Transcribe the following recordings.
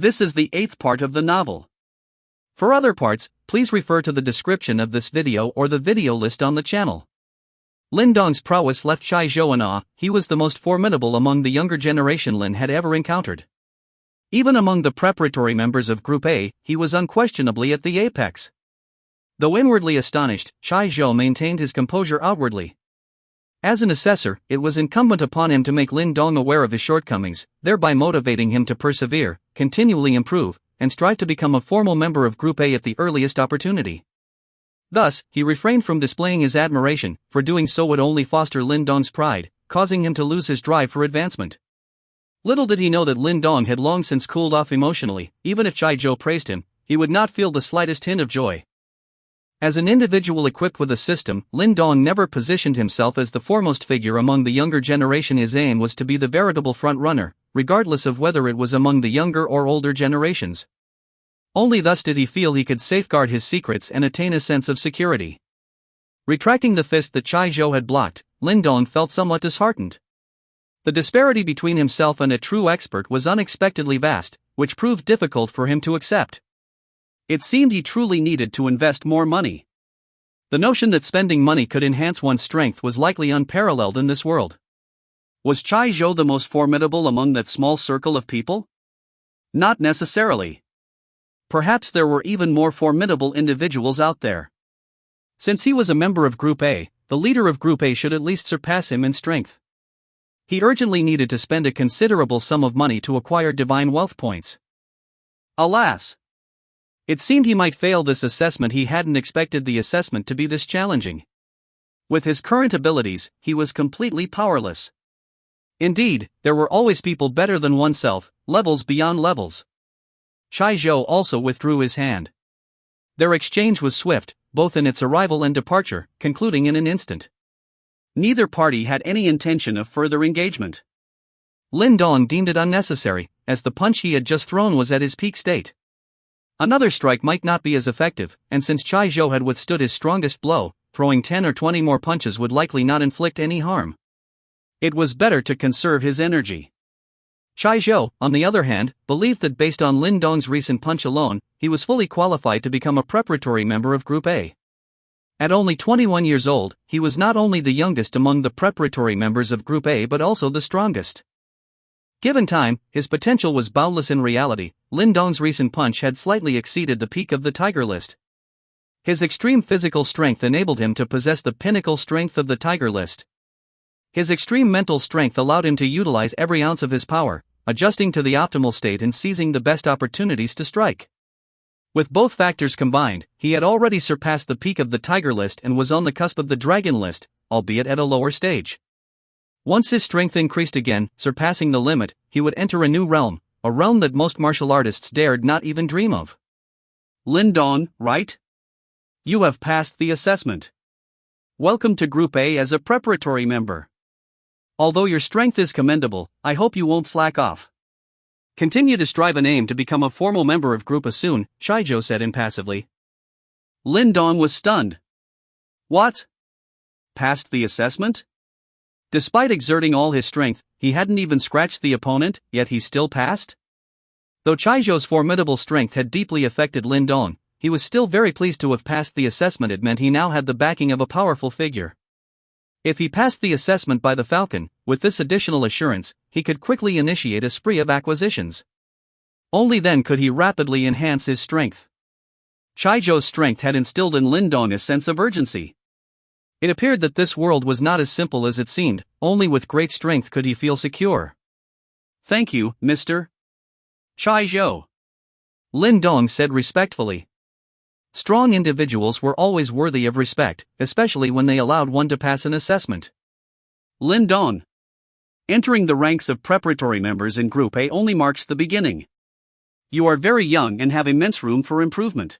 This is the 8th part of the novel. For other parts, please refer to the description of this video or the video list on the channel. Lin Dong's prowess left Chai Zhou in awe. He was the most formidable among the younger generation Lin had ever encountered. Even among the preparatory members of Group A, he was unquestionably at the apex. Though inwardly astonished, Chai Zhou maintained his composure outwardly. As an assessor, it was incumbent upon him to make Lin Dong aware of his shortcomings, thereby motivating him to persevere, continually improve, and strive to become a formal member of Group A at the earliest opportunity. Thus, he refrained from displaying his admiration, for doing so would only foster Lin Dong's pride, causing him to lose his drive for advancement. Little did he know that Lin Dong had long since cooled off emotionally. Even if Chai Zhou praised him, he would not feel the slightest hint of joy. As an individual equipped with a system, Lin Dong never positioned himself as the foremost figure among the younger generation. His aim was to be the veritable front-runner, regardless of whether it was among the younger or older generations. Only thus did he feel he could safeguard his secrets and attain a sense of security. Retracting the fist that Chai Zhou had blocked, Lin Dong felt somewhat disheartened. The disparity between himself and a true expert was unexpectedly vast, which proved difficult for him to accept. It seemed he truly needed to invest more money. The notion that spending money could enhance one's strength was likely unparalleled in this world. Was Chai Zhou the most formidable among that small circle of people? Not necessarily. Perhaps there were even more formidable individuals out there. Since he was a member of Group A, the leader of Group A should at least surpass him in strength. He urgently needed to spend a considerable sum of money to acquire divine wealth points. Alas! It seemed he might fail this assessment. He hadn't expected the assessment to be this challenging. With his current abilities, he was completely powerless. Indeed, there were always people better than oneself, levels beyond levels. Chai Zhou also withdrew his hand. Their exchange was swift, both in its arrival and departure, concluding in an instant. Neither party had any intention of further engagement. Lin Dong deemed it unnecessary, as the punch he had just thrown was at his peak state. Another strike might not be as effective, and since Chai Zhou had withstood his strongest blow, throwing 10 or 20 more punches would likely not inflict any harm. It was better to conserve his energy. Chai Zhou, on the other hand, believed that based on Lin Dong's recent punch alone, he was fully qualified to become a preparatory member of Group A. At only 21 years old, he was not only the youngest among the preparatory members of Group A but also the strongest. Given time, his potential was boundless. In reality, Lin Dong's recent punch had slightly exceeded the peak of the Tiger List. His extreme physical strength enabled him to possess the pinnacle strength of the Tiger List. His extreme mental strength allowed him to utilize every ounce of his power, adjusting to the optimal state and seizing the best opportunities to strike. With both factors combined, he had already surpassed the peak of the Tiger List and was on the cusp of the Dragon List, albeit at a lower stage. Once his strength increased again, surpassing the limit, he would enter a new realm, a realm that most martial artists dared not even dream of. Lin Dong, right? You have passed the assessment. Welcome to Group A as a preparatory member. Although your strength is commendable, I hope you won't slack off. Continue to strive and aim to become a formal member of Group A soon, Chai Zhou said impassively. Lin Dong was stunned. What? Passed the assessment? Despite exerting all his strength, he hadn't even scratched the opponent, yet he still passed? Though Chai Zhou's formidable strength had deeply affected Lin Dong, he was still very pleased to have passed the assessment. It meant he now had the backing of a powerful figure. If he passed the assessment by the Falcon, with this additional assurance, he could quickly initiate a spree of acquisitions. Only then could he rapidly enhance his strength. Chai Zhou's strength had instilled in Lin Dong a sense of urgency. It appeared that this world was not as simple as it seemed. Only with great strength could he feel secure. Thank you, Mr. Chai Zhou. Lin Dong said respectfully. Strong individuals were always worthy of respect, especially when they allowed one to pass an assessment. Lin Dong. Entering the ranks of preparatory members in Group A only marks the beginning. You are very young and have immense room for improvement.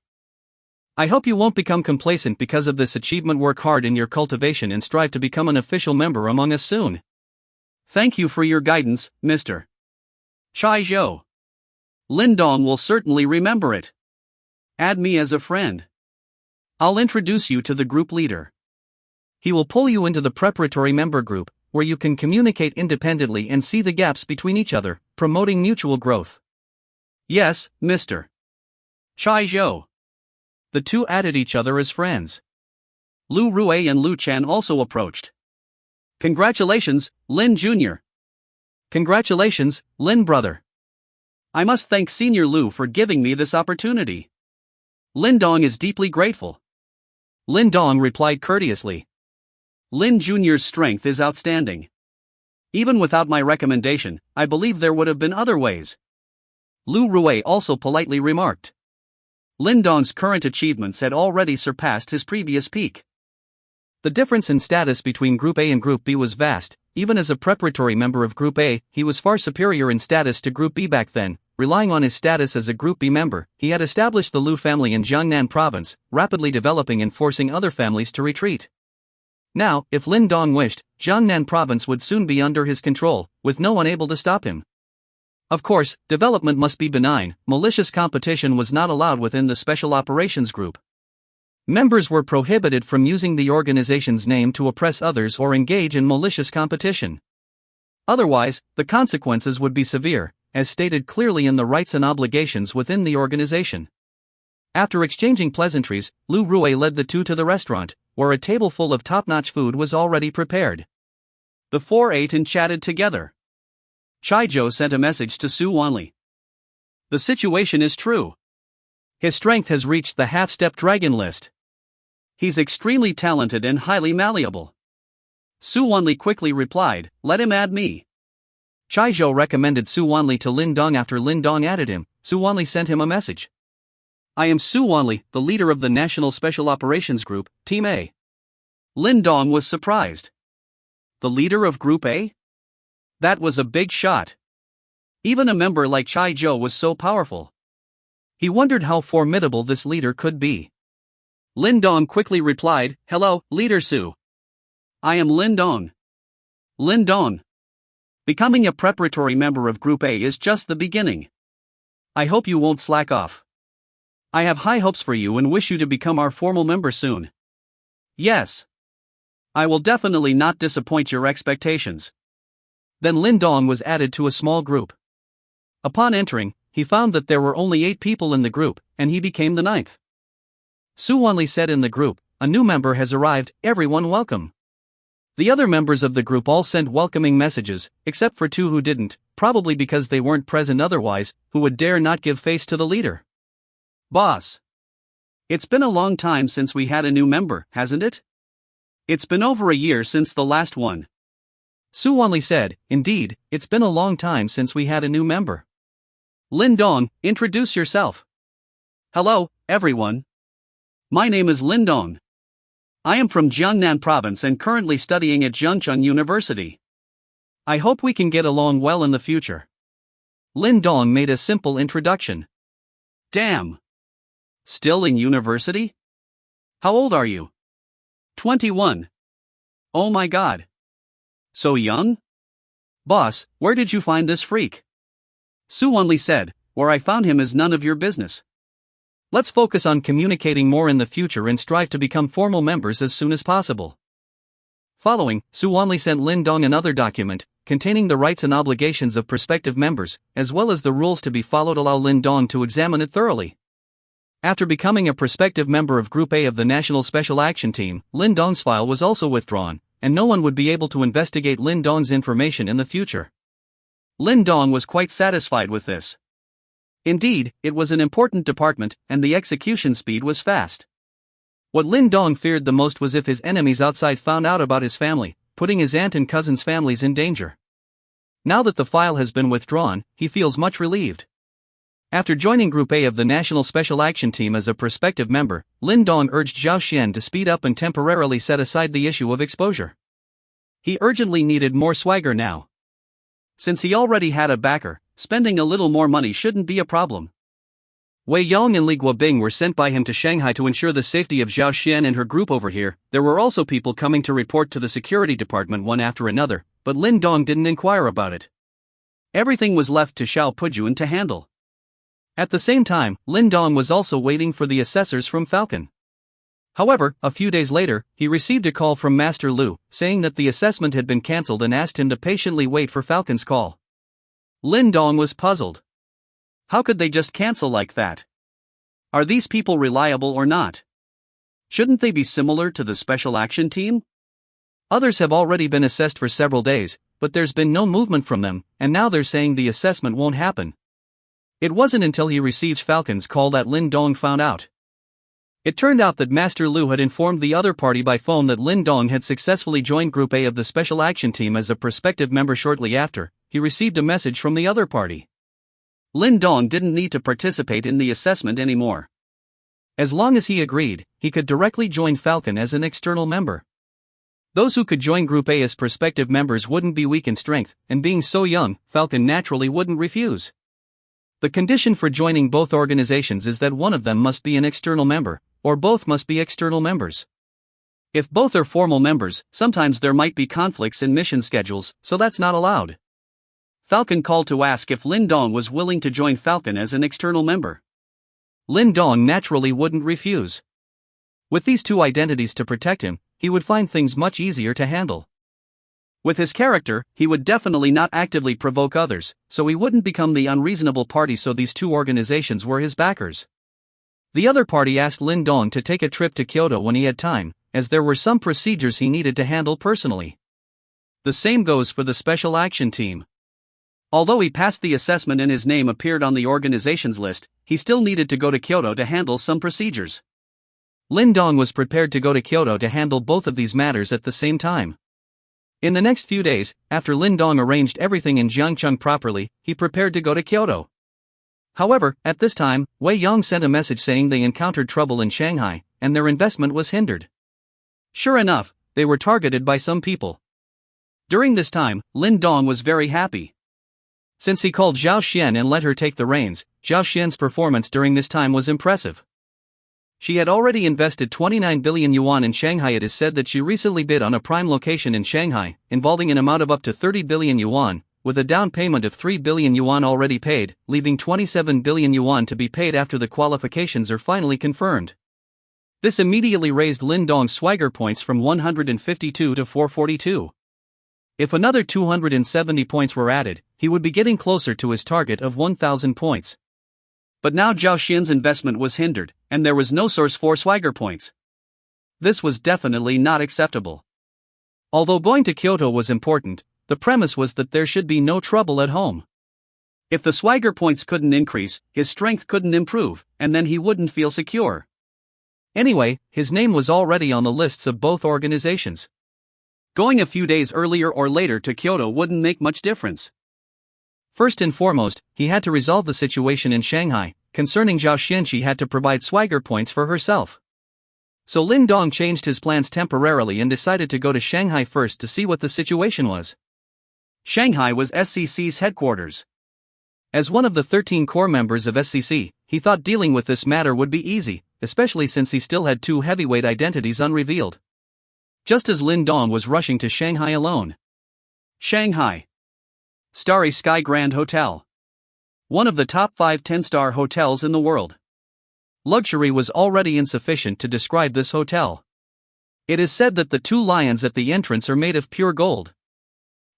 I hope you won't become complacent because of this achievement. Work hard in your cultivation and strive to become an official member among us soon. Thank you for your guidance, Mr. Chai Zhou. Lin Dong will certainly remember it. Add me as a friend. I'll introduce you to the group leader. He will pull you into the preparatory member group, where you can communicate independently and see the gaps between each other, promoting mutual growth. Yes, Mr. Chai Zhou. The two added each other as friends. Lu Rui and Lu Chan also approached. Congratulations, Lin Jr. Congratulations, Lin brother. I must thank Senior Lu for giving me this opportunity. Lin Dong is deeply grateful. Lin Dong replied courteously. Lin Jr.'s strength is outstanding. Even without my recommendation, I believe there would have been other ways. Lu Rui also politely remarked. Lin Dong's current achievements had already surpassed his previous peak. The difference in status between Group A and Group B was vast. Even as a preparatory member of Group A, he was far superior in status to Group B back then. Relying on his status as a Group B member, he had established the Lu family in Jiangnan province, rapidly developing and forcing other families to retreat. Now, if Lin Dong wished, Jiangnan province would soon be under his control, with no one able to stop him. Of course, development must be benign. Malicious competition was not allowed within the Special Operations Group. Members were prohibited from using the organization's name to oppress others or engage in malicious competition. Otherwise, the consequences would be severe, as stated clearly in the rights and obligations within the organization. After exchanging pleasantries, Lu Rui led the two to the restaurant, where a table full of top-notch food was already prepared. The four ate and chatted together. Chai Zhou sent a message to Su Wanli. The situation is true. His strength has reached the half-step dragon list. He's extremely talented and highly malleable. Su Wanli quickly replied, let him add me. Chai Zhou recommended Su Wanli to Lin Dong. After Lin Dong added him, Su Wanli sent him a message. I am Su Wanli, the leader of the National Special Operations Group, Team A. Lin Dong was surprised. The leader of Group A? That was a big shot. Even a member like Chai Zhou was so powerful. He wondered how formidable this leader could be. Lin Dong quickly replied, hello, Leader Su. I am Lin Dong. Lin Dong. Becoming a preparatory member of Group A is just the beginning. I hope you won't slack off. I have high hopes for you and wish you to become our formal member soon. Yes. I will definitely not disappoint your expectations. Then Lin Dong was added to a small group. Upon entering, he found that there were only 8 people in the group, and he became the 9th. Su Wanli said in the group, a new member has arrived, everyone welcome. The other members of the group all sent welcoming messages, except for 2 who didn't, probably because they weren't present otherwise, who would dare not give face to the leader. Boss. It's been a long time since we had a new member, hasn't it? It's been over a year since the last one. Su Wanli said, indeed, it's been a long time since we had a new member. Lin Dong, introduce yourself. Hello, everyone. My name is Lin Dong. I am from Jiangnan province and currently studying at Zhengcheng University. I hope we can get along well in the future. Lin Dong made a simple introduction. Damn. Still in university? How old are you? 21. Oh my god. So young? Boss, where did you find this freak? Su Wanli said, where I found him is none of your business. Let's focus on communicating more in the future and strive to become formal members as soon as possible. Following, Su Wanli sent Lin Dong another document, containing the rights and obligations of prospective members, as well as the rules to be followed. Allow Lin Dong to examine it thoroughly. After becoming a prospective member of Group A of the National Special Action Team, Lin Dong's file was also withdrawn, and no one would be able to investigate Lin Dong's information in the future. Lin Dong was quite satisfied with this. Indeed, it was an important department, and the execution speed was fast. What Lin Dong feared the most was if his enemies outside found out about his family, putting his aunt and cousin's families in danger. Now that the file has been withdrawn, he feels much relieved. After joining Group A of the National Special Action Team as a prospective member, Lin Dong urged Zhao Xian to speed up and temporarily set aside the issue of exposure. He urgently needed more swagger now. Since he already had a backer, spending a little more money shouldn't be a problem. Wei Yong and Li Guobing were sent by him to Shanghai to ensure the safety of Zhao Xian and her group over here. There were also people coming to report to the security department one after another, but Lin Dong didn't inquire about it. Everything was left to Xiao Pujuan to handle. At the same time, Lin Dong was also waiting for the assessors from Falcon. However, a few days later, he received a call from Master Lu, saying that the assessment had been cancelled and asked him to patiently wait for Falcon's call. Lin Dong was puzzled. How could they just cancel like that? Are these people reliable or not? Shouldn't they be similar to the special action team? Others have already been assessed for several days, but there's been no movement from them, and now they're saying the assessment won't happen. It wasn't until he received Falcon's call that Lin Dong found out. It turned out that Master Lu had informed the other party by phone that Lin Dong had successfully joined Group A of the Special Action Team as a prospective member. Shortly after, he received a message from the other party. Lin Dong didn't need to participate in the assessment anymore. As long as he agreed, he could directly join Falcon as an external member. Those who could join Group A as prospective members wouldn't be weak in strength, and being so young, Falcon naturally wouldn't refuse. The condition for joining both organizations is that one of them must be an external member, or both must be external members. If both are formal members, sometimes there might be conflicts in mission schedules, so that's not allowed. Falcon called to ask if Lin Dong was willing to join Falcon as an external member. Lin Dong naturally wouldn't refuse. With these two identities to protect him, he would find things much easier to handle. With his character, he would definitely not actively provoke others, so he wouldn't become the unreasonable party. So these two organizations were his backers. The other party asked Lin Dong to take a trip to Kyoto when he had time, as there were some procedures he needed to handle personally. The same goes for the Special Action Team. Although he passed the assessment and his name appeared on the organization's list, he still needed to go to Kyoto to handle some procedures. Lin Dong was prepared to go to Kyoto to handle both of these matters at the same time. In the next few days, after Lin Dong arranged everything in Jiangcheng properly, he prepared to go to Kyoto. However, at this time, Wei Yong sent a message saying they encountered trouble in Shanghai, and their investment was hindered. Sure enough, they were targeted by some people. During this time, Lin Dong was very happy. Since he called Zhao Xian and let her take the reins, Zhao Xian's performance during this time was impressive. She had already invested 29 billion yuan in Shanghai. It is said that she recently bid on a prime location in Shanghai, involving an amount of up to 30 billion yuan, with a down payment of 3 billion yuan already paid, leaving 27 billion yuan to be paid after the qualifications are finally confirmed. This immediately raised Lin Dong's swagger points from 152 to 442. If another 270 points were added, he would be getting closer to his target of 1,000 points. But now Zhao Xian's investment was hindered, and there was no source for swagger points. This was definitely not acceptable. Although going to Kyoto was important, the premise was that there should be no trouble at home. If the swagger points couldn't increase, his strength couldn't improve, and then he wouldn't feel secure. Anyway, his name was already on the lists of both organizations. Going a few days earlier or later to Kyoto wouldn't make much difference. First and foremost, he had to resolve the situation in Shanghai. Concerning Zhao Xian, she had to provide swagger points for herself. So Lin Dong changed his plans temporarily and decided to go to Shanghai first to see what the situation was. Shanghai was SCC's headquarters. As one of the 13 core members of SCC, he thought dealing with this matter would be easy, especially since he still had two heavyweight identities unrevealed. Just as Lin Dong was rushing to Shanghai alone. Shanghai Starry Sky Grand Hotel. One of the top 5 10-star hotels in the world. Luxury was already insufficient to describe this hotel. It is said that the two lions at the entrance are made of pure gold.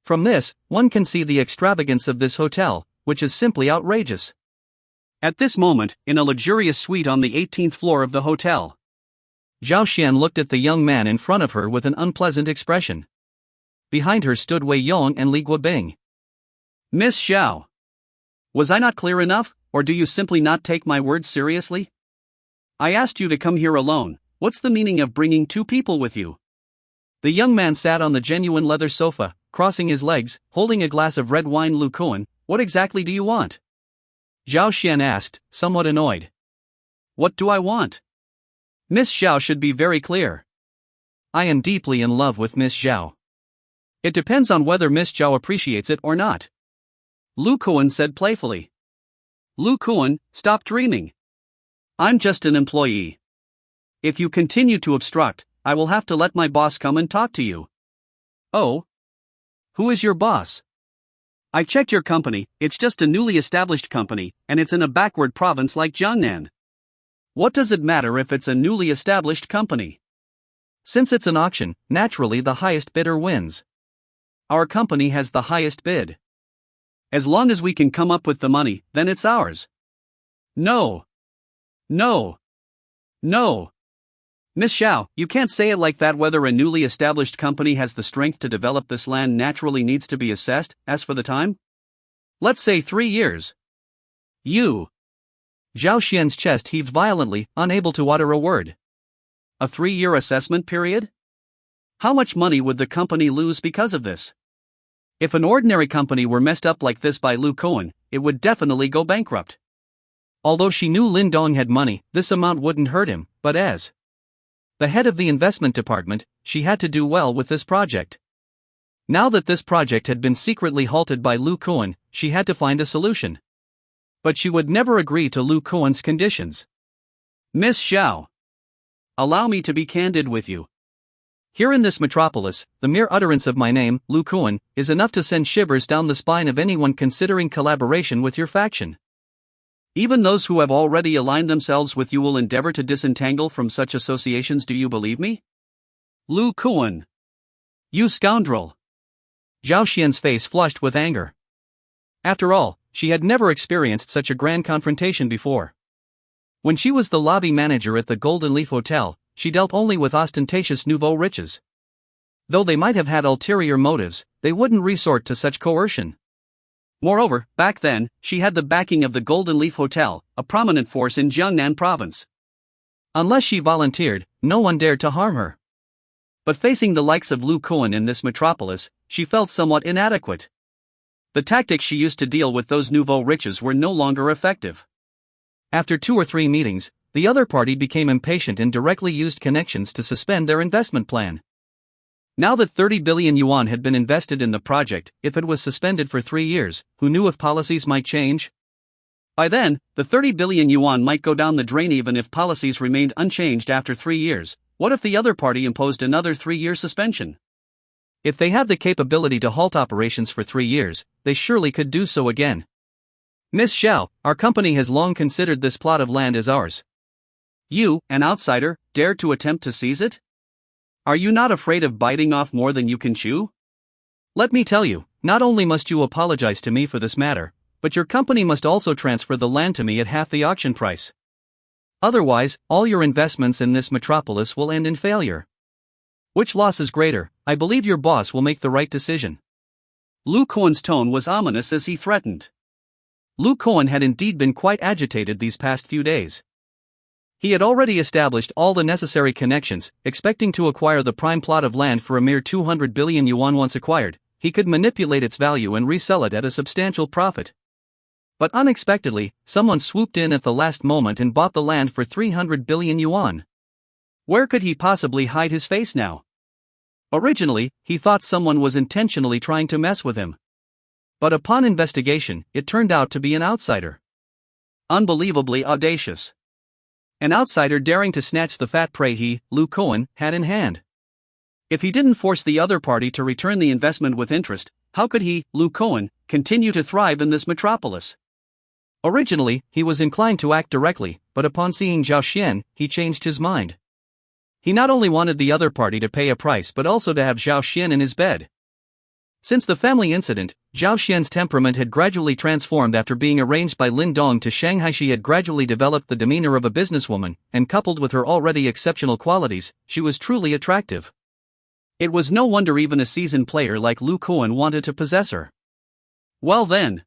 From this, one can see the extravagance of this hotel, which is simply outrageous. At this moment, in a luxurious suite on the 18th floor of the hotel, Zhao Xian looked at the young man in front of her with an unpleasant expression. Behind her stood Wei Yong and Li Guobing. Miss Xiao. Was I not clear enough, or do you simply not take my words seriously? I asked you to come here alone. What's the meaning of bringing two people with you? The young man sat on the genuine leather sofa, crossing his legs, holding a glass of red wine. Lu Kuan, what exactly do you want? Zhao Xian asked, somewhat annoyed. What do I want? Miss Xiao should be very clear. I am deeply in love with Miss Xiao. It depends on whether Miss Xiao appreciates it or not. Lu Kuan said playfully. Lu Kuan, stop dreaming. I'm just an employee. If you continue to obstruct, I will have to let my boss come and talk to you. Oh? Who is your boss? I checked your company, it's just a newly established company, and it's in a backward province like Jiangnan. What does it matter if it's a newly established company? Since it's an auction, naturally the highest bidder wins. Our company has the highest bid. As long as we can come up with the money, then it's ours. No. No. No. Miss Xiao, you can't say it like that. Whether a newly established company has the strength to develop this land naturally needs to be assessed. As for the time? Let's say 3 years. You. Zhao Xian's chest heaved violently, unable to utter a word. A 3-year assessment period? How much money would the company lose because of this? If an ordinary company were messed up like this by Lu Koan, it would definitely go bankrupt. Although she knew Lin Dong had money, this amount wouldn't hurt him, but as the head of the investment department, she had to do well with this project. Now that this project had been secretly halted by Lu Koan, she had to find a solution. But she would never agree to Lu Koan's conditions. Miss Xiao, allow me to be candid with you. Here in this metropolis, the mere utterance of my name, Lu Koan, is enough to send shivers down the spine of anyone considering collaboration with your faction. Even those who have already aligned themselves with you will endeavor to disentangle from such associations. Do you believe me? Lu Koan. You scoundrel. Zhao Xian's face flushed with anger. After all, she had never experienced such a grand confrontation before. When she was the lobby manager at the Golden Leaf Hotel, she dealt only with ostentatious nouveau riches. Though they might have had ulterior motives, they wouldn't resort to such coercion. Moreover, back then, she had the backing of the Golden Leaf Hotel, a prominent force in Jiangnan province. Unless she volunteered, no one dared to harm her. But facing the likes of Lu Koan in this metropolis, she felt somewhat inadequate. The tactics she used to deal with those nouveau riches were no longer effective. After 2 or 3 meetings, the other party became impatient and directly used connections to suspend their investment plan. Now that 30 billion yuan had been invested in the project, if it was suspended for 3 years, who knew if policies might change? By then, the 30 billion yuan might go down the drain. Even if policies remained unchanged after 3 years, what if the other party imposed another 3-year suspension? If they had the capability to halt operations for 3 years, they surely could do so again. Miss Xiao, our company has long considered this plot of land as ours. You, an outsider, dared to attempt to seize it? Are you not afraid of biting off more than you can chew? Let me tell you, not only must you apologize to me for this matter, but your company must also transfer the land to me at half the auction price. Otherwise, all your investments in this metropolis will end in failure. Which loss is greater? I believe your boss will make the right decision. Lu Koan's tone was ominous as he threatened. Lu Koan had indeed been quite agitated these past few days. He had already established all the necessary connections, expecting to acquire the prime plot of land for a mere 200 billion yuan. Once acquired, he could manipulate its value and resell it at a substantial profit. But unexpectedly, someone swooped in at the last moment and bought the land for 300 billion yuan. Where could he possibly hide his face now? Originally, he thought someone was intentionally trying to mess with him. But upon investigation, it turned out to be an outsider. Unbelievably audacious. An outsider daring to snatch the fat prey he, Lu Koan, had in hand. If he didn't force the other party to return the investment with interest, how could he, Lu Koan, continue to thrive in this metropolis? Originally, he was inclined to act directly, but upon seeing Zhao Xian, he changed his mind. He not only wanted the other party to pay a price but also to have Zhao Xian in his bed. Since the family incident, Zhao Xian's temperament had gradually transformed. After being arranged by Lin Dong to Shanghai, she had gradually developed the demeanor of a businesswoman, and coupled with her already exceptional qualities, she was truly attractive. It was no wonder even a seasoned player like Lu Koan wanted to possess her. Well then.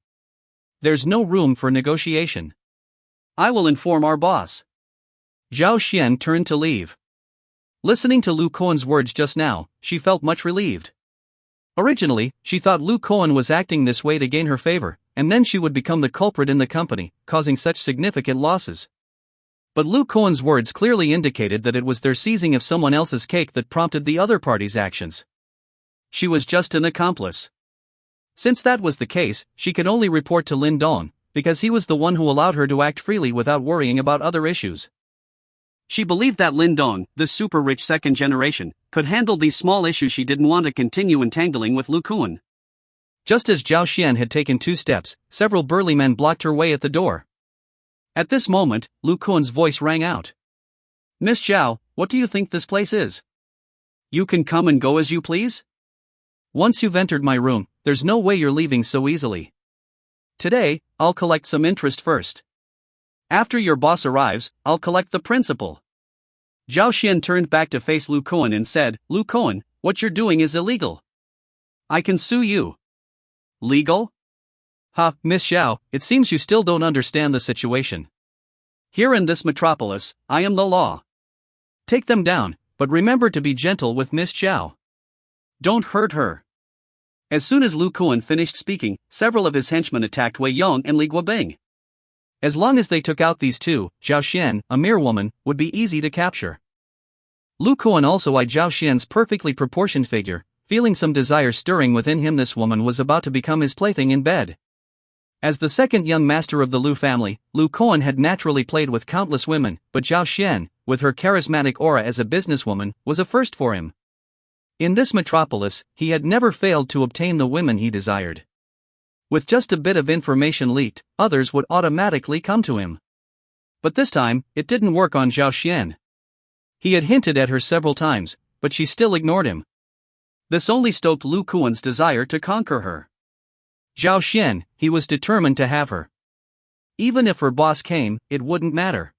There's no room for negotiation. I will inform our boss. Zhao Xian turned to leave. Listening to Lu Koan's words just now, she felt much relieved. Originally, she thought Lu Koan was acting this way to gain her favor, and then she would become the culprit in the company, causing such significant losses. But Lu Koan's words clearly indicated that it was their seizing of someone else's cake that prompted the other party's actions. She was just an accomplice. Since that was the case, she could only report to Lin Dong, because he was the one who allowed her to act freely without worrying about other issues. She believed that Lin Dong, this super-rich second generation, could handle these small issues. She didn't want to continue entangling with Lu Koan. Just as Zhao Xian had taken 2 steps, several burly men blocked her way at the door. At this moment, Lu Koan's voice rang out. Miss Zhao, what do you think this place is? You can come and go as you please? Once you've entered my room, there's no way you're leaving so easily. Today, I'll collect some interest first. After your boss arrives, I'll collect the principal. Zhao Xian turned back to face Lu Kuan and said, Lu Kuan, what you're doing is illegal. I can sue you. Legal? Ha, Miss Xiao, it seems you still don't understand the situation. Here in this metropolis, I am the law. Take them down, but remember to be gentle with Miss Xiao. Don't hurt her. As soon as Lu Kuan finished speaking, several of his henchmen attacked Wei Yong and Li Guobing. As long as they took out these two, Zhao Xian, a mere woman, would be easy to capture. Lu Kuan also eyed Zhao Xian's perfectly proportioned figure, feeling some desire stirring within him. This woman was about to become his plaything in bed. As the second young master of the Lu family, Lu Kuan had naturally played with countless women, but Zhao Xian, with her charismatic aura as a businesswoman, was a first for him. In this metropolis, he had never failed to obtain the women he desired. With just a bit of information leaked, others would automatically come to him. But this time, it didn't work on Zhao Xian. He had hinted at her several times, but she still ignored him. This only stoked Lu Kuan's desire to conquer her. Zhao Xian, he was determined to have her. Even if her boss came, it wouldn't matter.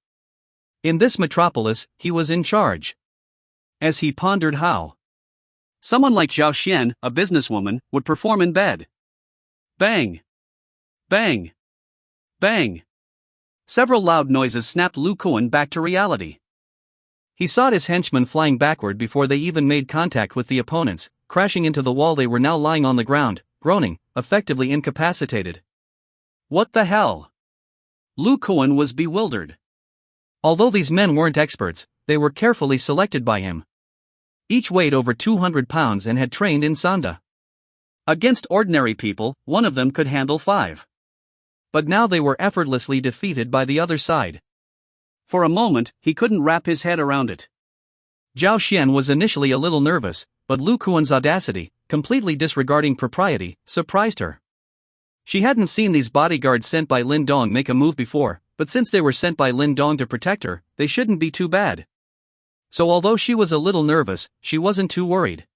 In this metropolis, he was in charge. As he pondered how someone like Zhao Xian, a businesswoman, would perform in bed. Bang! Bang! Bang! Several loud noises snapped Lu Kuan back to reality. He saw his henchmen flying backward before they even made contact with the opponents, crashing into the wall. They were now lying on the ground, groaning, effectively incapacitated. What the hell? Lu Kuan was bewildered. Although these men weren't experts, they were carefully selected by him. Each weighed over 200 pounds and had trained in Sanda. Against ordinary people, one of them could handle 5. But now they were effortlessly defeated by the other side. For a moment, he couldn't wrap his head around it. Zhao Xian was initially a little nervous, but Lu Kuan's audacity, completely disregarding propriety, surprised her. She hadn't seen these bodyguards sent by Lin Dong make a move before, but since they were sent by Lin Dong to protect her, they shouldn't be too bad. So although she was a little nervous, she wasn't too worried.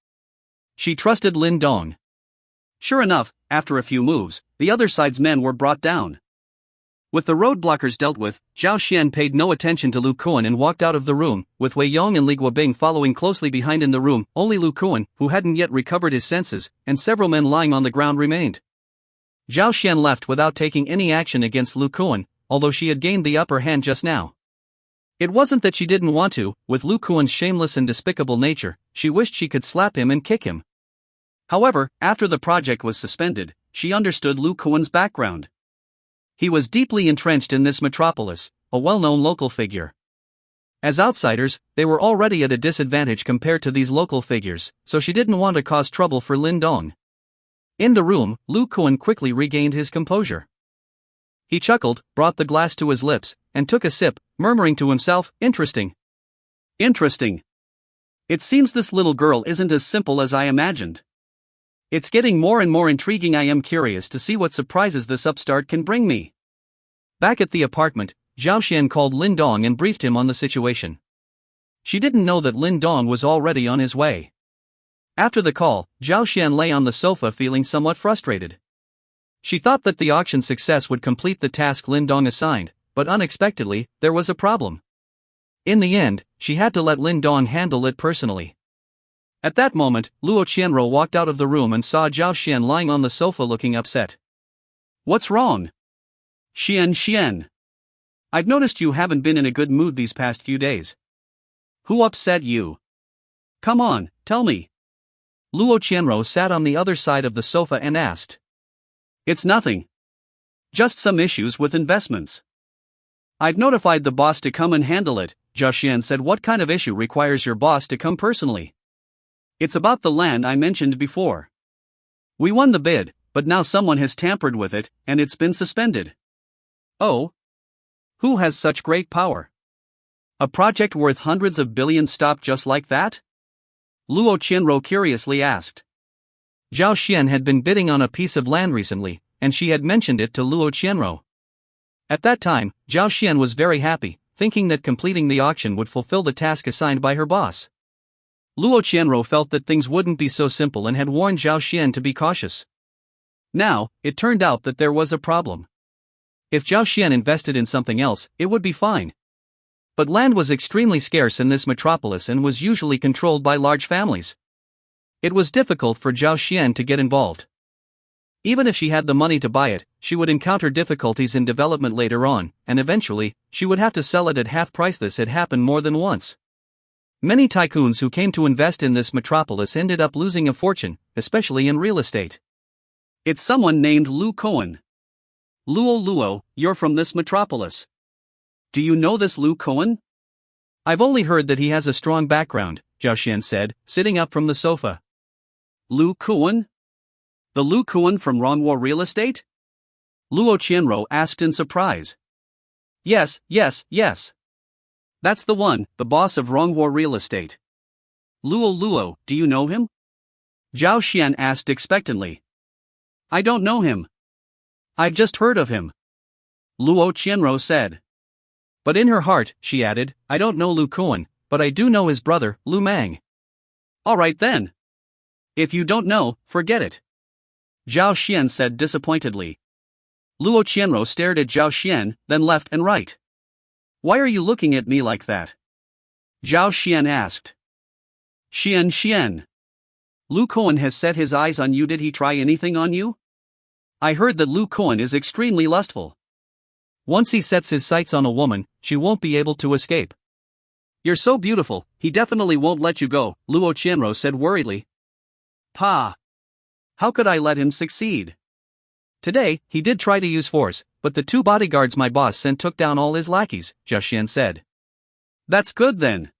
She trusted Lin Dong. Sure enough, after a few moves, the other side's men were brought down. With the roadblockers dealt with, Zhao Xian paid no attention to Lu Kuan and walked out of the room, with Wei Yong and Li Guobing following closely behind. In the room, only Lu Kuan, who hadn't yet recovered his senses, and several men lying on the ground remained. Zhao Xian left without taking any action against Lu Kuan, although she had gained the upper hand just now. It wasn't that she didn't want to. With Lu Kuan's shameless and despicable nature, she wished she could slap him and kick him. However, after the project was suspended, she understood Lu Kuan's background. He was deeply entrenched in this metropolis, a well-known local figure. As outsiders, they were already at a disadvantage compared to these local figures, so she didn't want to cause trouble for Lin Dong. In the room, Lu Kuan quickly regained his composure. He chuckled, brought the glass to his lips, and took a sip, murmuring to himself, "Interesting. Interesting. It seems this little girl isn't as simple as I imagined. It's getting more and more intriguing. I am curious to see what surprises this upstart can bring me." Back at the apartment, Zhao Xian called Lin Dong and briefed him on the situation. She didn't know that Lin Dong was already on his way. After the call, Zhao Xian lay on the sofa feeling somewhat frustrated. She thought that the auction success would complete the task Lin Dong assigned, but unexpectedly, there was a problem. In the end, she had to let Lin Dong handle it personally. At that moment, Luo Qianro walked out of the room and saw Zhao Xian lying on the sofa looking upset. "What's wrong?" Xian. I've noticed you haven't been in a good mood these past few days. Who upset you? Come on, tell me." Luo Qianro sat on the other side of the sofa and asked. "It's nothing. Just some issues with investments. I've notified the boss to come and handle it," Zhao Xian said. "What kind of issue requires your boss to come personally?" "It's about the land I mentioned before. We won the bid, but now someone has tampered with it, and it's been suspended." "Oh? Who has such great power? A project worth hundreds of billions stopped just like that?" Luo Qianro curiously asked. Zhao Xian had been bidding on a piece of land recently, and she had mentioned it to Luo Qianro. At that time, Zhao Xian was very happy, thinking that completing the auction would fulfill the task assigned by her boss. Luo Qianro felt that things wouldn't be so simple and had warned Zhao Xian to be cautious. Now, it turned out that there was a problem. If Zhao Xian invested in something else, it would be fine. But land was extremely scarce in this metropolis and was usually controlled by large families. It was difficult for Zhao Xian to get involved. Even if she had the money to buy it, she would encounter difficulties in development later on, and eventually, she would have to sell it at half price. This had happened more than once. Many tycoons who came to invest in this metropolis ended up losing a fortune, especially in real estate. It's someone named Lu Cohen. Luo, you're from this metropolis. Do you know this Lu Cohen? I've only heard that he has a strong background, Zhao Xian said, sitting up from the sofa. Lu Cohen? The Lu Cohen from Rongwo Real Estate? Luo Qianruo asked in surprise. Yes. That's the one, the boss of Rongwo Real Estate. Luo, do you know him? Zhao Xian asked expectantly. I don't know him. I've just heard of him. Luo Qianruo said. But in her heart, she added, I don't know Lu Cohen, but I do know his brother, Lu Mang. Alright then. If you don't know, forget it. Zhao Xian said disappointedly. Luo Qianruo stared at Zhao Xian, then left and right. Why are you looking at me like that? Zhao Xian asked. Xian. Lu Cohen has set his eyes on you. Did he try anything on you? I heard that Lu Cohen is extremely lustful. Once he sets his sights on a woman, she won't be able to escape. You're so beautiful, he definitely won't let you go, Luo Qianruo said worriedly. Pa! How could I let him succeed? Today, he did try to use force, but the 2 bodyguards my boss sent took down all his lackeys, Zhao Xian said. That's good then.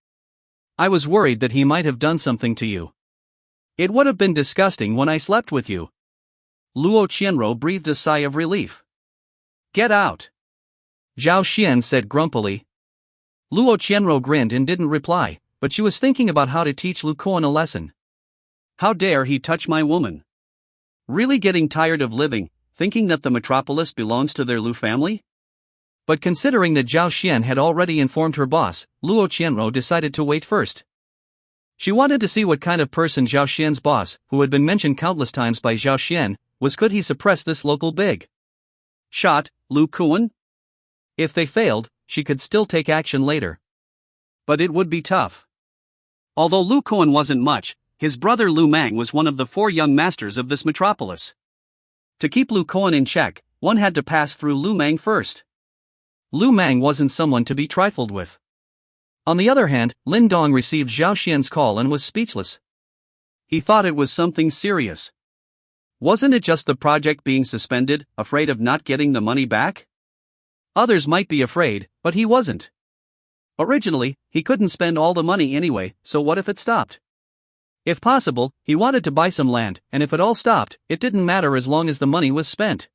I was worried that he might have done something to you. It would have been disgusting when I slept with you. Luo Qianruo breathed a sigh of relief. Get out. Zhao Xian said grumpily. Luo Qianruo grinned and didn't reply, but she was thinking about how to teach Lu Cohen a lesson. How dare he touch my woman? Really getting tired of living, thinking that the metropolis belongs to their Lu family? But considering that Zhao Xian had already informed her boss, Luo Qianruo decided to wait first. She wanted to see what kind of person Zhao Xian's boss, who had been mentioned countless times by Zhao Xian, was. Could he suppress this local big shot, Lu Cohen? If they failed, she could still take action later. But it would be tough. Although Lu Cohen wasn't much, his brother Lu Mang was one of the 4 young masters of this metropolis. To keep Lu Cohen in check, one had to pass through Lu Mang first. Lu Mang wasn't someone to be trifled with. On the other hand, Lin Dong received Zhao Xian's call and was speechless. He thought it was something serious. Wasn't it just the project being suspended, afraid of not getting the money back? Others might be afraid, but he wasn't. Originally, he couldn't spend all the money anyway, so what if it stopped? If possible, he wanted to buy some land, and if it all stopped, it didn't matter as long as the money was spent.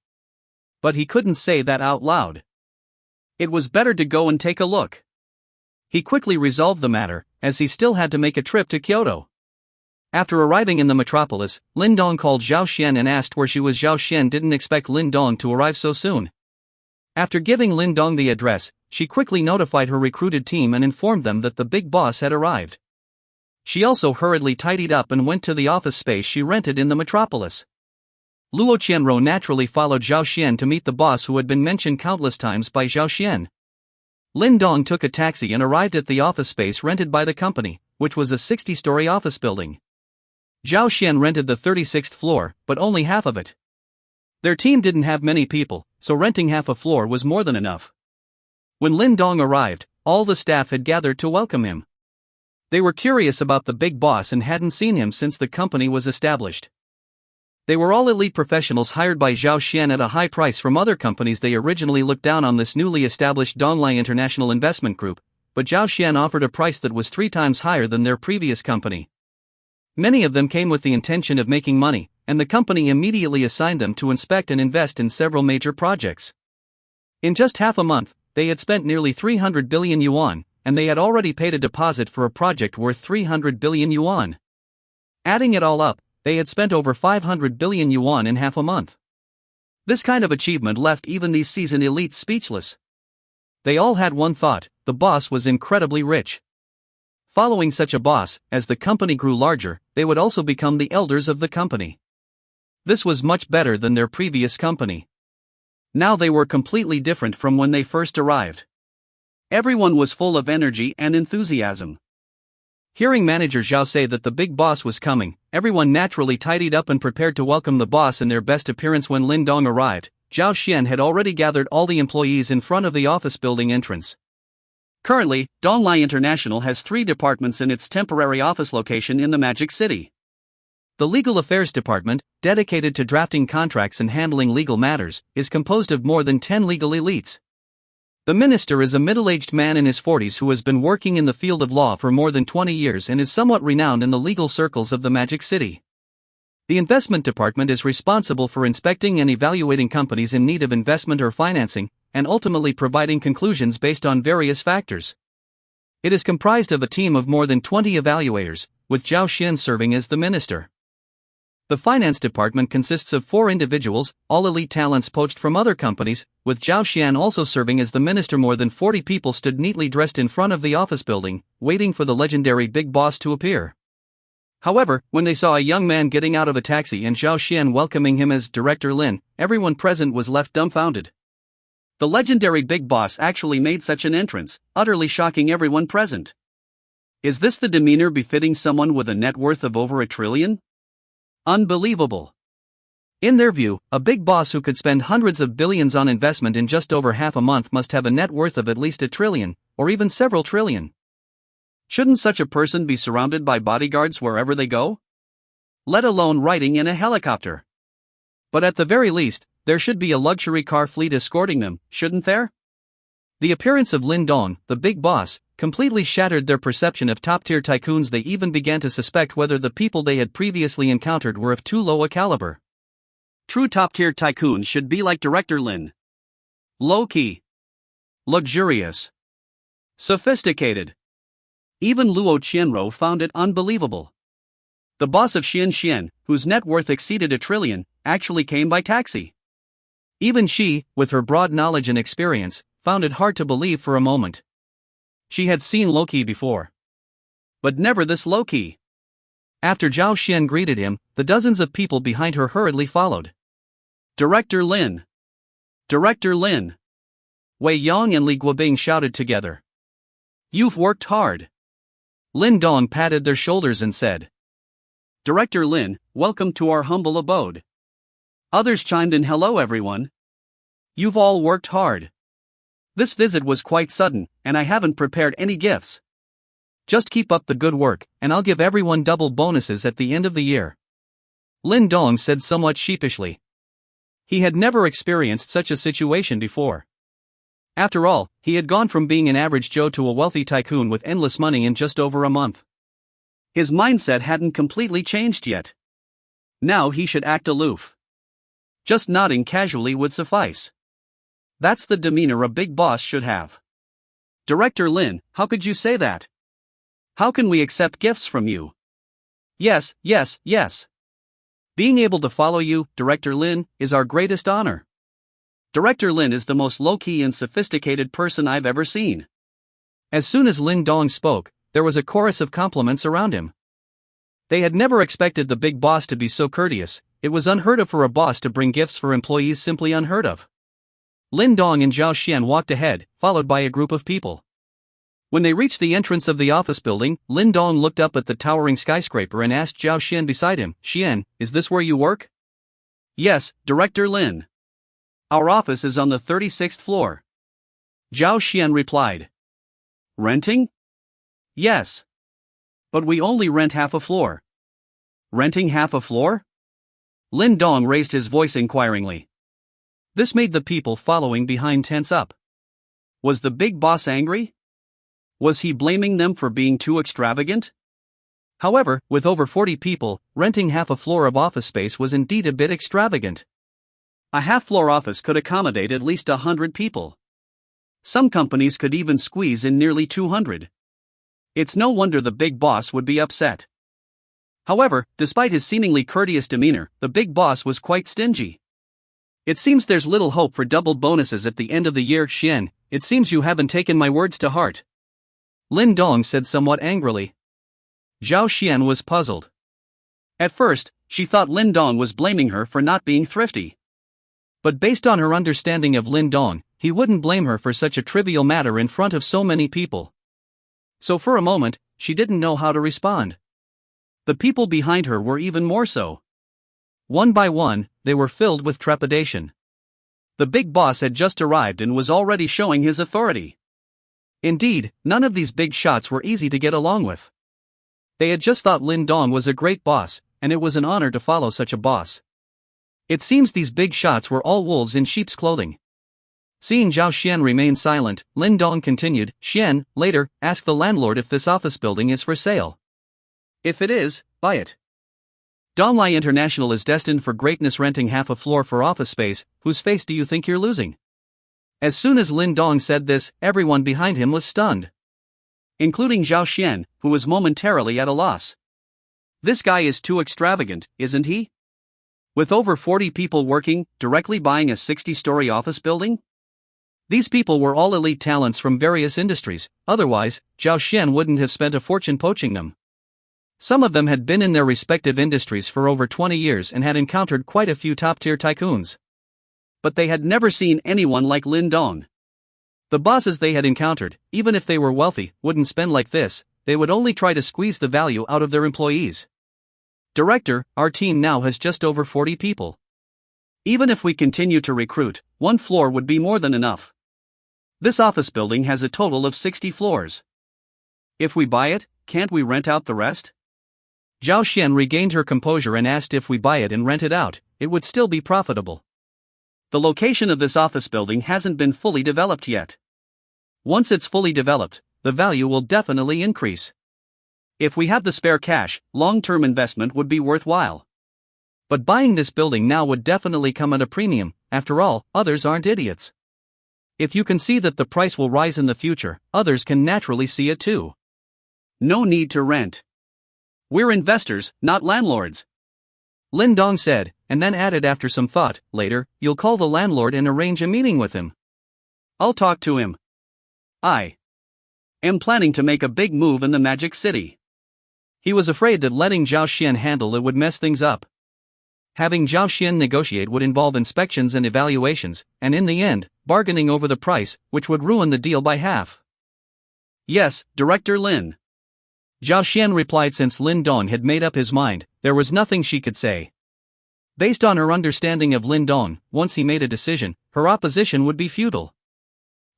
But he couldn't say that out loud. It was better to go and take a look. He quickly resolved the matter, as he still had to make a trip to Kyoto. After arriving in the metropolis, Lin Dong called Zhao Xian and asked where she was. Zhao Xian didn't expect Lin Dong to arrive so soon. After giving Lin Dong the address, she quickly notified her recruited team and informed them that the big boss had arrived. She also hurriedly tidied up and went to the office space she rented in the metropolis. Luo Qianruo naturally followed Zhao Xian to meet the boss who had been mentioned countless times by Zhao Xian. Lin Dong took a taxi and arrived at the office space rented by the company, which was a 60-story office building. Zhao Xian rented the 36th floor, but only half of it. Their team didn't have many people, so renting half a floor was more than enough. When Lin Dong arrived, all the staff had gathered to welcome him. They were curious about the big boss and hadn't seen him since the company was established. They were all elite professionals hired by Zhao Xian at a high price from other companies. They originally looked down on this newly established Donglai International Investment Group, but Zhao Xian offered a price that was 3 times higher than their previous company. Many of them came with the intention of making money, and the company immediately assigned them to inspect and invest in several major projects. In just half a month, they had spent nearly 300 billion yuan, and they had already paid a deposit for a project worth 300 billion yuan. Adding it all up, they had spent over 500 billion yuan in half a month. This kind of achievement left even these seasoned elites speechless. They all had one thought: the boss was incredibly rich. Following such a boss, as the company grew larger, they would also become the elders of the company. This was much better than their previous company. Now they were completely different from when they first arrived. Everyone was full of energy and enthusiasm. Hearing manager Zhao say that the big boss was coming, everyone naturally tidied up and prepared to welcome the boss in their best appearance. When Lin Dong arrived, Zhao Xian had already gathered all the employees in front of the office building entrance. Currently, Donglai International has 3 departments in its temporary office location in the Magic City. The Legal Affairs Department, dedicated to drafting contracts and handling legal matters, is composed of more than 10 legal elites. The minister is a middle-aged man in his 40s who has been working in the field of law for more than 20 years and is somewhat renowned in the legal circles of the Magic City. The investment department is responsible for inspecting and evaluating companies in need of investment or financing, and ultimately providing conclusions based on various factors. It is comprised of a team of more than 20 evaluators, with Zhao Xian serving as the minister. The finance department consists of 4 individuals, all elite talents poached from other companies, with Zhao Xian also serving as the minister. More than 40 people stood neatly dressed in front of the office building, waiting for the legendary big boss to appear. However, when they saw a young man getting out of a taxi and Zhao Xian welcoming him as Director Lin, everyone present was left dumbfounded. The legendary big boss actually made such an entrance, utterly shocking everyone present. Is this the demeanor befitting someone with a net worth of over $1 trillion? Unbelievable. In their view, a big boss who could spend hundreds of billions on investment in just over half a month must have a net worth of at least $1 trillion, or even several trillion. Shouldn't such a person be surrounded by bodyguards wherever they go? Let alone riding in a helicopter. But at the very least, there should be a luxury car fleet escorting them, shouldn't there? The appearance of Lin Dong, the big boss, completely shattered their perception of top-tier tycoons. They even began to suspect whether the people they had previously encountered were of too low a caliber. True top-tier tycoons should be like Director Lin. Low-key. Luxurious. Sophisticated. Even Luo Qianro found it unbelievable. The boss of Xian, whose net worth exceeded $1 trillion, actually came by taxi. Even she, with her broad knowledge and experience, found it hard to believe for a moment. She had seen low-key before, but never this low-key. After Zhao Xian greeted him, the dozens of people behind her hurriedly followed. Director Lin! Director Lin! Wei Yang and Li Guobing shouted together. You've worked hard. Lin Dong patted their shoulders and said, Director Lin, welcome to our humble abode. Others chimed in, hello everyone. You've all worked hard. This visit was quite sudden, and I haven't prepared any gifts. Just keep up the good work, and I'll give everyone double bonuses at the end of the year. Lin Dong said somewhat sheepishly. He had never experienced such a situation before. After all, he had gone from being an average Joe to a wealthy tycoon with endless money in just over a month. His mindset hadn't completely changed yet. Now he should act aloof. Just nodding casually would suffice. That's the demeanor a big boss should have. Director Lin, how could you say that? How can we accept gifts from you? Yes. Being able to follow you, Director Lin, is our greatest honor. Director Lin is the most low-key and sophisticated person I've ever seen. As soon as Lin Dong spoke, there was a chorus of compliments around him. They had never expected the big boss to be so courteous. It was unheard of for a boss to bring gifts for employees, simply unheard of. Lin Dong and Zhao Xian walked ahead, followed by a group of people. When they reached the entrance of the office building, Lin Dong looked up at the towering skyscraper and asked Zhao Xian beside him, Xian, is this where you work? Yes, Director Lin. Our office is on the 36th floor. Zhao Xian replied. Renting? Yes. But we only rent half a floor. Renting half a floor? Lin Dong raised his voice inquiringly. This made the people following behind tense up. Was the big boss angry? Was he blaming them for being too extravagant? However, with over 40 people, renting half a floor of office space was indeed a bit extravagant. A half-floor office could accommodate at least 100 people. Some companies could even squeeze in nearly 200. It's no wonder the big boss would be upset. However, despite his seemingly courteous demeanor, the big boss was quite stingy. It seems there's little hope for doubled bonuses at the end of the year, Xian. It seems you haven't taken my words to heart. Lin Dong said somewhat angrily. Zhao Xian was puzzled. At first, she thought Lin Dong was blaming her for not being thrifty. But based on her understanding of Lin Dong, he wouldn't blame her for such a trivial matter in front of so many people. So for a moment, she didn't know how to respond. The people behind her were even more so. One by one, they were filled with trepidation. The big boss had just arrived and was already showing his authority. Indeed, none of these big shots were easy to get along with. They had just thought Lin Dong was a great boss, and it was an honor to follow such a boss. It seems these big shots were all wolves in sheep's clothing. Seeing Zhao Xian remain silent, Lin Dong continued, "Xian, later, ask the landlord if this office building is for sale. If it is, buy it. Donglai International is destined for greatness, renting half a floor for office space. Whose face do you think you're losing?" As soon as Lin Dong said this, everyone behind him was stunned. Including Zhao Xian, who was momentarily at a loss. This guy is too extravagant, isn't he? With over 40 people working, directly buying a 60-story office building? These people were all elite talents from various industries, otherwise, Zhao Xian wouldn't have spent a fortune poaching them. Some of them had been in their respective industries for over 20 years and had encountered quite a few top-tier tycoons. But they had never seen anyone like Lin Dong. The bosses they had encountered, even if they were wealthy, wouldn't spend like this. They would only try to squeeze the value out of their employees. "Director, our team now has just over 40 people. Even if we continue to recruit, one floor would be more than enough. This office building has a total of 60 floors. If we buy it, can't we rent out the rest?" Zhao Xian regained her composure and asked if we buy it and rent it out, it would still be profitable. The location of this office building hasn't been fully developed yet. Once it's fully developed, the value will definitely increase. If we have the spare cash, long-term investment would be worthwhile. But buying this building now would definitely come at a premium. After all, others aren't idiots. If you can see that the price will rise in the future, others can naturally see it too. No need to rent. We're investors, not landlords. Lin Dong said, and then added after some thought, "Later, you'll call the landlord and arrange a meeting with him." "I'll talk to him. I am planning to make a big move in the Magic City." He was afraid that letting Zhao Xian handle it would mess things up. Having Zhao Xian negotiate would involve inspections and evaluations, and in the end, bargaining over the price, which would ruin the deal by half. "Yes, Director Lin." Zhao Xian replied. Since Lin Dong had made up his mind, there was nothing she could say. Based on her understanding of Lin Dong, once he made a decision, her opposition would be futile.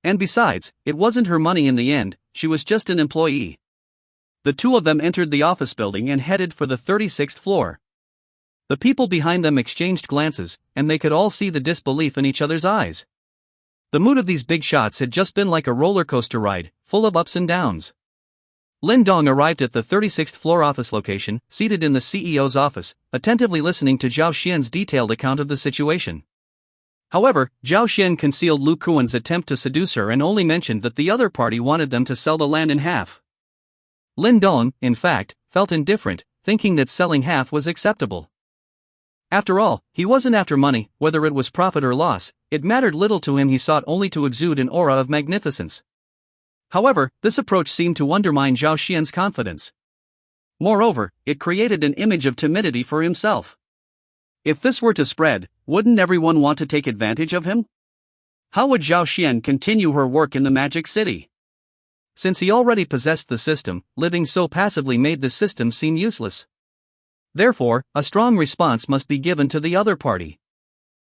And besides, it wasn't her money in the end, she was just an employee. The two of them entered the office building and headed for the 36th floor. The people behind them exchanged glances, and they could all see the disbelief in each other's eyes. The mood of these big shots had just been like a roller coaster ride, full of ups and downs. Lin Dong arrived at the 36th floor office location, seated in the CEO's office, attentively listening to Zhao Xian's detailed account of the situation. However, Zhao Xian concealed Lu Kuan's attempt to seduce her and only mentioned that the other party wanted them to sell the land in half. Lin Dong, in fact, felt indifferent, thinking that selling half was acceptable. After all, he wasn't after money, whether it was profit or loss, it mattered little to him. He sought only to exude an aura of magnificence. However, this approach seemed to undermine Zhao Xian's confidence. Moreover, it created an image of timidity for himself. If this were to spread, wouldn't everyone want to take advantage of him? How would Zhao Xian continue her work in the Magic City? Since he already possessed the system, living so passively made the system seem useless. Therefore, a strong response must be given to the other party.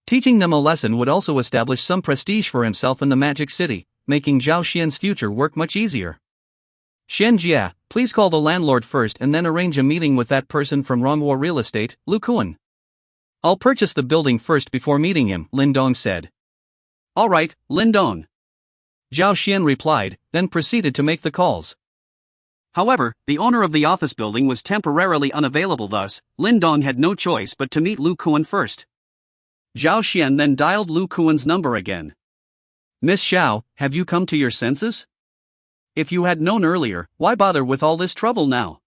Teaching them a lesson would also establish some prestige for himself in the Magic City, making Zhao Xian's future work much easier. "Shen Jia, please call the landlord first and then arrange a meeting with that person from Rongwo Real Estate, Lu Kuan. I'll purchase the building first before meeting him," Lin Dong said. "All right, Lin Dong," Zhao Xian replied, then proceeded to make the calls. However, the owner of the office building was temporarily unavailable, thus, Lin Dong had no choice but to meet Lu Kuan first. Zhao Xian then dialed Lu Kuan's number again. "Miss Xiao, have you come to your senses? If you had known earlier, why bother with all this trouble now?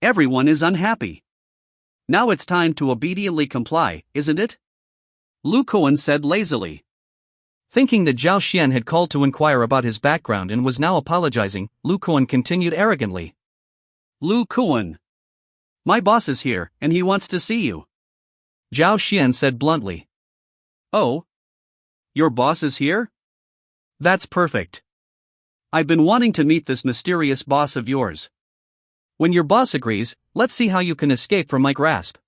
Everyone is unhappy. Now it's time to obediently comply, isn't it?" Lu Kuan said lazily. Thinking that Zhao Xian had called to inquire about his background and was now apologizing, Lu Kuan continued arrogantly. "Lu Kuan, my boss is here, and he wants to see you," Zhao Xian said bluntly. Oh? Your boss is here? That's perfect. I've been wanting to meet this mysterious boss of yours. When your boss agrees, let's see how you can escape from my grasp.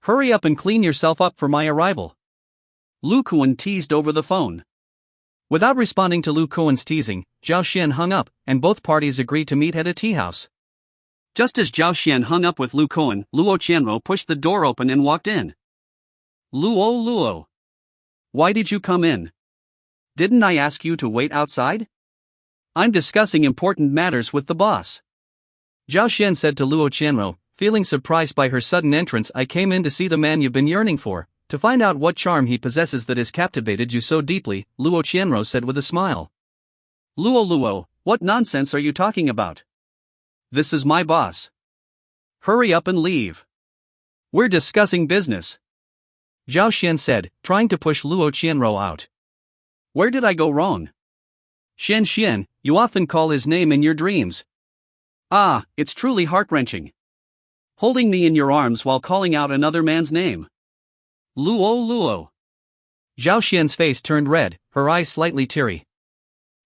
Hurry up and clean yourself up for my arrival. Lu Kuan teased over the phone. Without responding to Lu Kuan's teasing, Zhao Xian hung up, and both parties agreed to meet at a tea house. Just as Zhao Xian hung up with Lu Kuan, Luo Qianruo pushed the door open and walked in. Luo. Why did you come in? Didn't I ask you to wait outside? I'm discussing important matters with the boss. Zhao Xian said to Luo Qianruo, feeling surprised by her sudden entrance. I came in to see the man you've been yearning for, to find out what charm he possesses that has captivated you so deeply, Luo Qianruo said with a smile. Luo, what nonsense are you talking about? This is my boss. Hurry up and leave. We're discussing business. Zhao Xian said, trying to push Luo Qianruo out. Where did I go wrong? Xian, you often call his name in your dreams. Ah, it's truly heart-wrenching. Holding me in your arms while calling out another man's name. Luo. Zhao Xian's face turned red, her eyes slightly teary.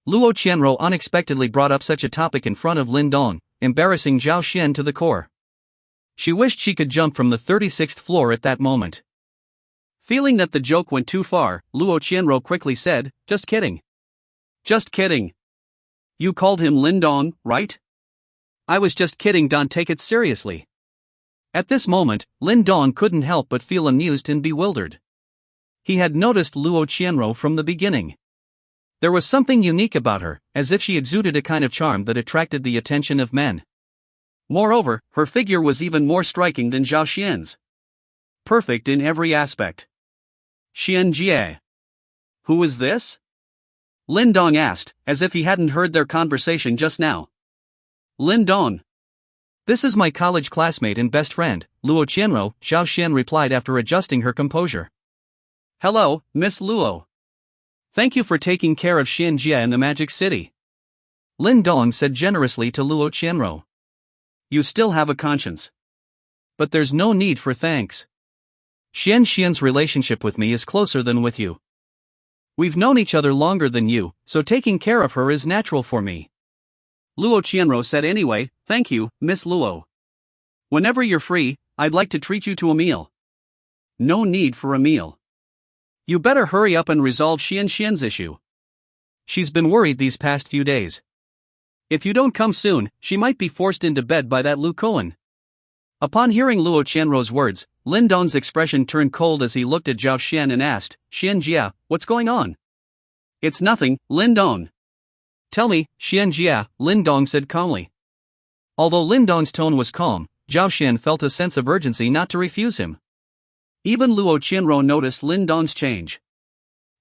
Luo Qianruo unexpectedly brought up such a topic in front of Lin Dong, embarrassing Zhao Xian to the core. She wished she could jump from the 36th floor at that moment. Feeling that the joke went too far, Luo Qianruo quickly said, just kidding. Just kidding. You called him Lin Dong, right? I was just kidding, don't take it seriously. At this moment, Lin Dong couldn't help but feel amused and bewildered. He had noticed Luo Qianruo from the beginning. There was something unique about her, as if she exuded a kind of charm that attracted the attention of men. Moreover, her figure was even more striking than Zhao Xian's. Perfect in every aspect. Xianjie. Who is this? Lin Dong asked, as if he hadn't heard their conversation just now. Lin Dong. This is my college classmate and best friend, Luo Qianruo, Zhao Xian replied after adjusting her composure. Hello, Miss Luo. Thank you for taking care of Xianjie in the Magic City. Lin Dong said generously to Luo Qianruo. You still have a conscience. But there's no need for thanks. Xian's relationship with me is closer than with you. We've known each other longer than you, so taking care of her is natural for me. Luo Qianruo said anyway, thank you, Miss Luo. Whenever you're free, I'd like to treat you to a meal. No need for a meal. You better hurry up and resolve Xian's issue. She's been worried these past few days. If you don't come soon, she might be forced into bed by that Lu Kuan. Upon hearing Luo Qianruo's words, Lin Dong's expression turned cold as he looked at Zhao Xian and asked, Xianjie, what's going on? It's nothing, Lin Dong. Tell me, Xianjie, Lin Dong said calmly. Although Lin Dong's tone was calm, Zhao Xian felt a sense of urgency not to refuse him. Even Luo Qianruo noticed Lin Dong's change.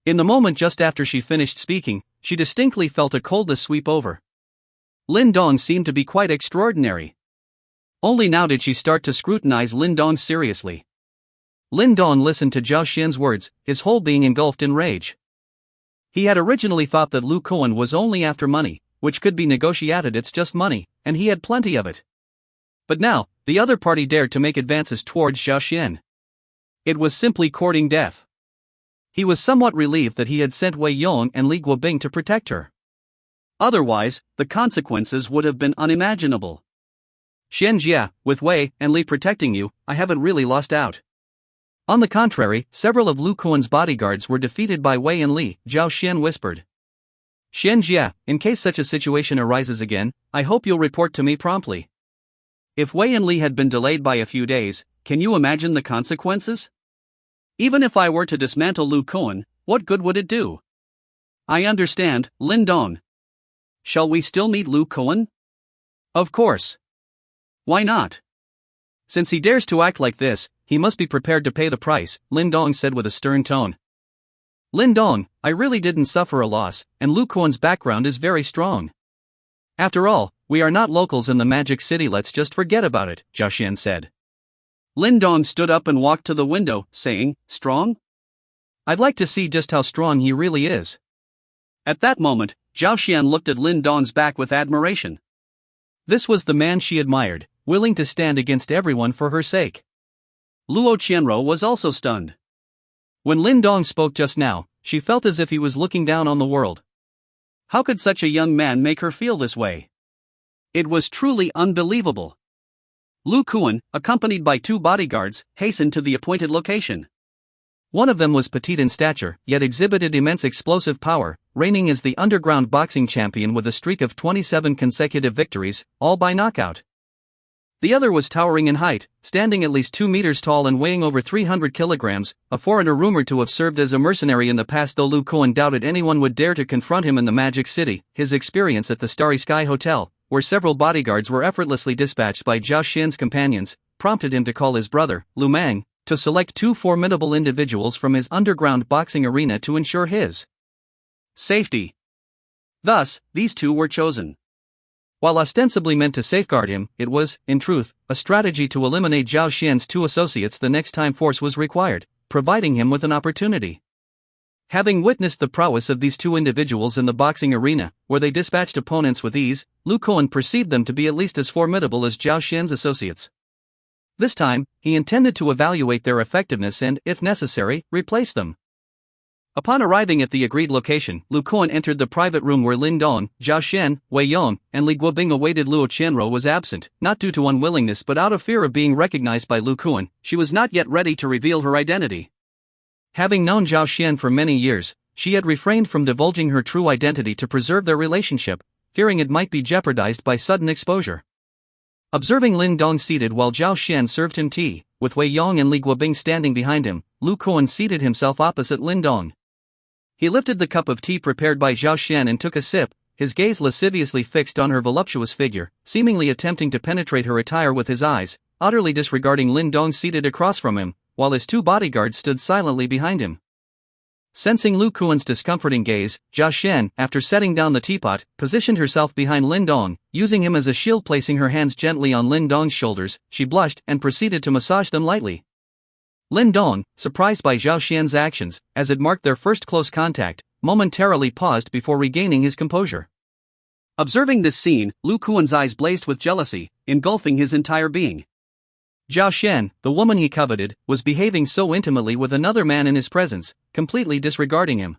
In the moment just after she finished speaking, she distinctly felt a coldness sweep over. Lin Dong seemed to be quite extraordinary. Only now did she start to scrutinize Lin Dong seriously. Lin Dong listened to Zhao Xian's words, his whole being engulfed in rage. He had originally thought that Lu Kuan was only after money, which could be negotiated. It's just money, and he had plenty of it. But now, the other party dared to make advances towards Zhao Xian. It was simply courting death. He was somewhat relieved that he had sent Wei Yong and Li Guobing to protect her. Otherwise, the consequences would have been unimaginable. Xianjie, with Wei and Li protecting you, I haven't really lost out. On the contrary, several of Lu Kuan's bodyguards were defeated by Wei and Li, Zhao Xian whispered. Xianjie, in case such a situation arises again, I hope you'll report to me promptly. If Wei and Li had been delayed by a few days, can you imagine the consequences? Even if I were to dismantle Lu Kuan, what good would it do? I understand, Lin Dong. Shall we still meet Lu Kuan? Of course. Why not? Since he dares to act like this, he must be prepared to pay the price, Lin Dong said with a stern tone. Lin Dong, I really didn't suffer a loss, and Lu Kuan's background is very strong. After all, we are not locals in the Magic City, let's just forget about it, Zhao Xian said. Lin Dong stood up and walked to the window, saying, strong? I'd like to see just how strong he really is. At that moment, Zhao Xian looked at Lin Dong's back with admiration. This was the man she admired, willing to stand against everyone for her sake. Luo Qianruo was also stunned. When Lin Dong spoke just now, she felt as if he was looking down on the world. How could such a young man make her feel this way? It was truly unbelievable. Lu Kuan, accompanied by 2 bodyguards, hastened to the appointed location. One of them was petite in stature, yet exhibited immense explosive power, reigning as the underground boxing champion with a streak of 27 consecutive victories, all by knockout. The other was towering in height, standing at least 2 meters tall and weighing over 300 kilograms, a foreigner rumored to have served as a mercenary in the past, though Lu Kuan doubted anyone would dare to confront him in the Magic City. His experience at the Starry Sky Hotel, where several bodyguards were effortlessly dispatched by Zhao Xian's companions, prompted him to call his brother, Lu Mang, to select 2 formidable individuals from his underground boxing arena to ensure his safety. Thus, these 2 were chosen. While ostensibly meant to safeguard him, it was, in truth, a strategy to eliminate Zhao Xian's 2 associates the next time force was required, providing him with an opportunity. Having witnessed the prowess of these 2 individuals in the boxing arena, where they dispatched opponents with ease, Lu Kuan perceived them to be at least as formidable as Zhao Xian's associates. This time, he intended to evaluate their effectiveness and, if necessary, replace them. Upon arriving at the agreed location, Lu Kuan entered the private room where Lin Dong, Zhao Xian, Wei Yong, and Li Guobing awaited. Luo Qianruo was absent, not due to unwillingness but out of fear of being recognized by Lu Kuan. She was not yet ready to reveal her identity. Having known Zhao Xian for many years, she had refrained from divulging her true identity to preserve their relationship, fearing it might be jeopardized by sudden exposure. Observing Lin Dong seated while Zhao Xian served him tea, with Wei Yong and Li Guobing standing behind him, Lu Kuan seated himself opposite Lin Dong. He lifted the cup of tea prepared by Zhao Xian and took a sip, his gaze lasciviously fixed on her voluptuous figure, seemingly attempting to penetrate her attire with his eyes, utterly disregarding Lin Dong seated across from him, while his 2 bodyguards stood silently behind him. Sensing Lu Kuan's discomforting gaze, Zhao Xian, after setting down the teapot, positioned herself behind Lin Dong, using him as a shield. Placing her hands gently on Lin Dong's shoulders, she blushed and proceeded to massage them lightly. Lin Dong, surprised by Zhao Xian's actions, as it marked their first close contact, momentarily paused before regaining his composure. Observing this scene, Lu Kuan's eyes blazed with jealousy, engulfing his entire being. Zhao Xian, the woman he coveted, was behaving so intimately with another man in his presence, completely disregarding him.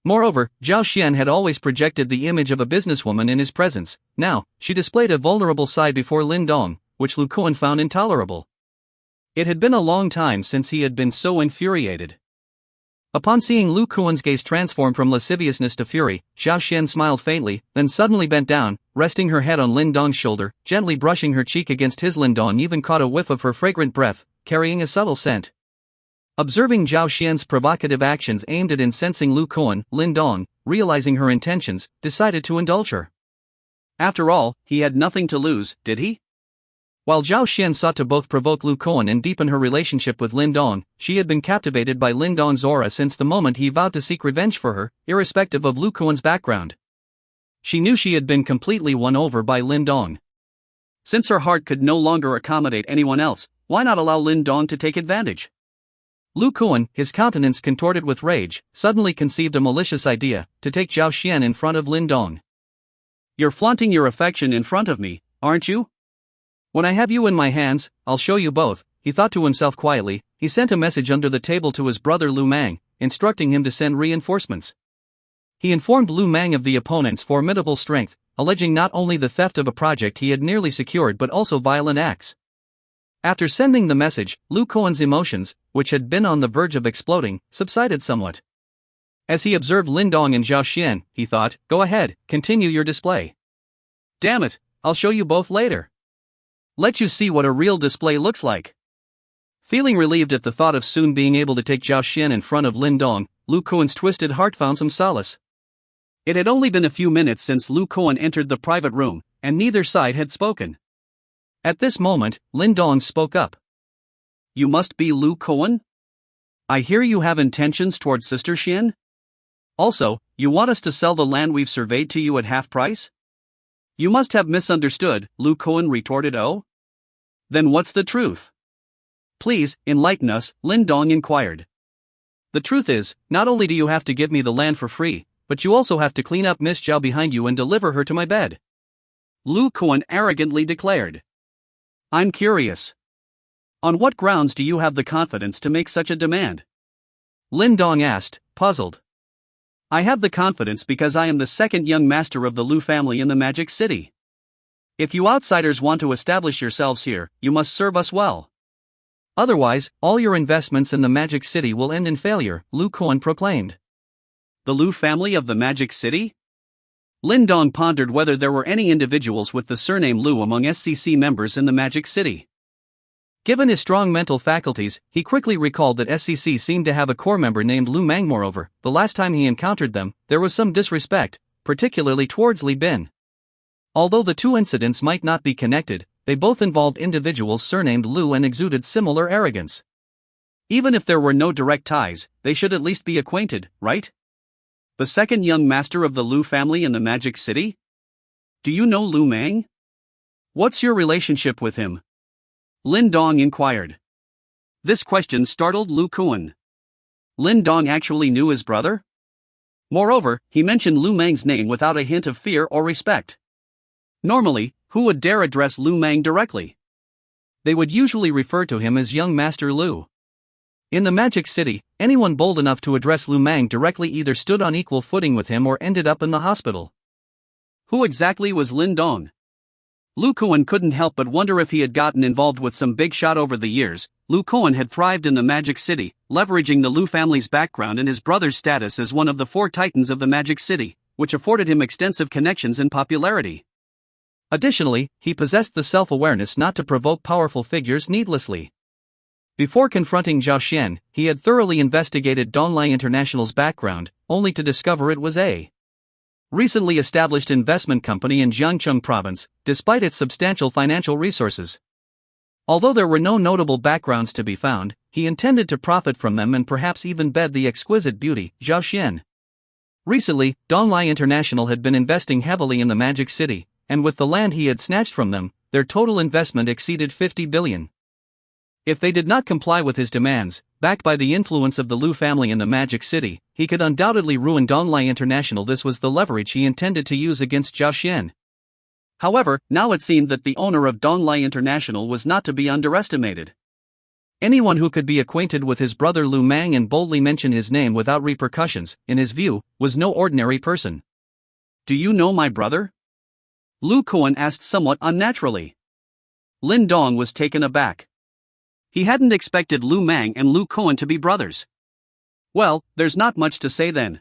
Moreover, Zhao Xian had always projected the image of a businesswoman in his presence. Now, she displayed a vulnerable side before Lin Dong, which Lu Kuan found intolerable. It had been a long time since he had been so infuriated. Upon seeing Lu Kuan's gaze transform from lasciviousness to fury, Zhao Xian smiled faintly, then suddenly bent down, resting her head on Lin Dong's shoulder, gently brushing her cheek against his. Lin Dong even caught a whiff of her fragrant breath, carrying a subtle scent. Observing Zhao Xian's provocative actions aimed at incensing Lu Kuan, Lin Dong, realizing her intentions, decided to indulge her. After all, he had nothing to lose, did he? While Zhao Xian sought to both provoke Lu Kuan and deepen her relationship with Lin Dong, she had been captivated by Lin Dong's aura since the moment he vowed to seek revenge for her, irrespective of Lu Kuan's background. She knew she had been completely won over by Lin Dong. Since her heart could no longer accommodate anyone else, why not allow Lin Dong to take advantage? Lu Kuan, his countenance contorted with rage, suddenly conceived a malicious idea, to take Zhao Xian in front of Lin Dong. "You're flaunting your affection in front of me, aren't you? When I have you in my hands, I'll show you both," he thought to himself quietly. He sent a message under the table to his brother Lu Mang, instructing him to send reinforcements. He informed Lu Mang of the opponent's formidable strength, alleging not only the theft of a project he had nearly secured but also violent acts. After sending the message, Lu Kuan's emotions, which had been on the verge of exploding, subsided somewhat. As he observed Lin Dong and Zhao Xian, he thought, "Go ahead, continue your display. Damn it, I'll show you both later. Let you see what a real display looks like." Feeling relieved at the thought of soon being able to take Zhao Xian in front of Lin Dong, Lu Kuan's twisted heart found some solace. It had only been a few minutes since Lu Kuan entered the private room, and neither side had spoken. At this moment, Lin Dong spoke up. "You must be Lu Kuan? I hear you have intentions towards Sister Xian? Also, you want us to sell the land we've surveyed to you at half price?" "You must have misunderstood," Lu Kuan retorted. "Oh? Then what's the truth? Please, enlighten us," Lin Dong inquired. "The truth is, not only do you have to give me the land for free, but you also have to clean up Miss Zhao behind you and deliver her to my bed," Lu Kuan arrogantly declared. "I'm curious. On what grounds do you have the confidence to make such a demand?" Lin Dong asked, puzzled. I have the confidence because I am the second young master of the Lu family in the Magic City. If you outsiders want to establish yourselves here, you must serve us well. Otherwise, all your investments in the Magic City will end in failure, Lu Kuan proclaimed. The Lu family of the Magic City? Lin Dong pondered whether there were any individuals with the surname Lu among SCC members in the Magic City. Given his strong mental faculties, he quickly recalled that SCC seemed to have a core member named Lu Mang. Moreover, the last time he encountered them, there was some disrespect, particularly towards Li Bin. Although the two incidents might not be connected, they both involved individuals surnamed Lu and exuded similar arrogance. Even if there were no direct ties, they should at least be acquainted, right? The second young master of the Lu family in the Magic City? Do you know Lu Mang? What's your relationship with him? Lin Dong inquired. This question startled Lu Kuan. Lin Dong actually knew his brother? Moreover, he mentioned Lu Mang's name without a hint of fear or respect. Normally, who would dare address Lu Mang directly? They would usually refer to him as young Master Lu. In the Magic City, anyone bold enough to address Lu Mang directly either stood on equal footing with him or ended up in the hospital. Who exactly was Lin Dong? Lu Kuan couldn't help but wonder if he had gotten involved with some big shot over the years. Lu Kuan had thrived in the Magic City, leveraging the Lu family's background and his brother's status as one of the four titans of the Magic City, which afforded him extensive connections and popularity. Additionally, he possessed the self-awareness not to provoke powerful figures needlessly. Before confronting Zhao Xian, he had thoroughly investigated Donglai International's background, only to discover it was a recently established investment company in Jiangcheng province, despite its substantial financial resources. Although there were no notable backgrounds to be found, he intended to profit from them and perhaps even bed the exquisite beauty, Zhao Xian. Recently, Donglai International had been investing heavily in the Magic City, and with the land he had snatched from them, their total investment exceeded 50 billion. If they did not comply with his demands, backed by the influence of the Lu family in the Magic City, he could undoubtedly ruin Donglai International. This was the leverage he intended to use against Zhao Xian. However, now it seemed that the owner of Donglai International was not to be underestimated. Anyone who could be acquainted with his brother Lu Mang and boldly mention his name without repercussions, in his view, was no ordinary person. Do you know my brother? Lu Kuan asked somewhat unnaturally. Lin Dong was taken aback. He hadn't expected Lu Mang and Lu Kuan to be brothers. Well, there's not much to say then.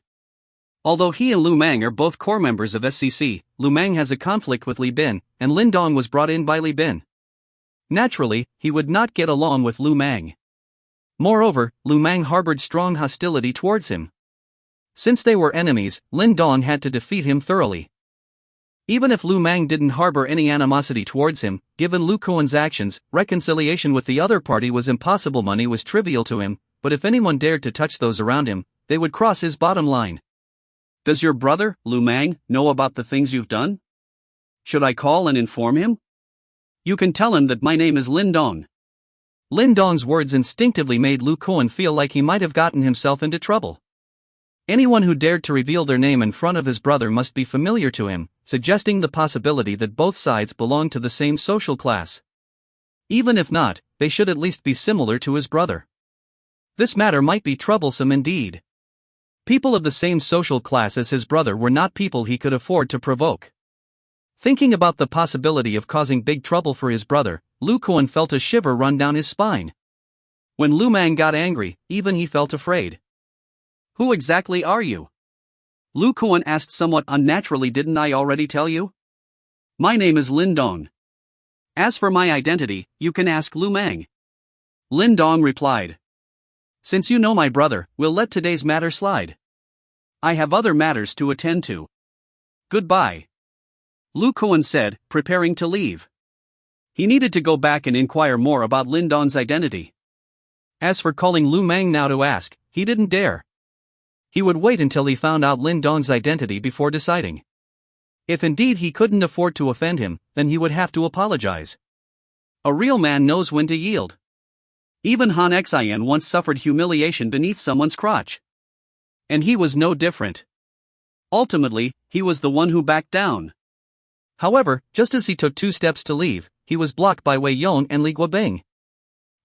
Although he and Lu Mang are both core members of SCC, Lu Mang has a conflict with Li Bin, and Lin Dong was brought in by Li Bin. Naturally, he would not get along with Lu Mang. Moreover, Lu Mang harbored strong hostility towards him. Since they were enemies, Lin Dong had to defeat him thoroughly. Even if Lu Mang didn't harbor any animosity towards him, given Lu Kuan's actions, reconciliation with the other party was impossible. Money was trivial to him, but if anyone dared to touch those around him, they would cross his bottom line. Does your brother, Lu Mang, know about the things you've done? Should I call and inform him? You can tell him that my name is Lin Dong. Lin Dong's words instinctively made Lu Kuan feel like he might have gotten himself into trouble. Anyone who dared to reveal their name in front of his brother must be familiar to him, suggesting the possibility that both sides belonged to the same social class. Even if not, they should at least be similar to his brother. This matter might be troublesome indeed. People of the same social class as his brother were not people he could afford to provoke. Thinking about the possibility of causing big trouble for his brother, Lu Kuan felt a shiver run down his spine. When Lu Mang got angry, even he felt afraid. Who exactly are you? Lu Kuan asked somewhat unnaturally. Didn't I already tell you? My name is Lin Dong. As for my identity, you can ask Lu Mang. Lin Dong replied. Since you know my brother, we'll let today's matter slide. I have other matters to attend to. Goodbye. Lu Kuan said, preparing to leave. He needed to go back and inquire more about Lin Dong's identity. As for calling Lu Mang now to ask, he didn't dare. He would wait until he found out Lin Dong's identity before deciding. If indeed he couldn't afford to offend him, then he would have to apologize. A real man knows when to yield. Even Han Xian once suffered humiliation beneath someone's crotch. And he was no different. Ultimately, he was the one who backed down. However, just as he took 2 steps to leave, he was blocked by Wei Yong and Li Guobing.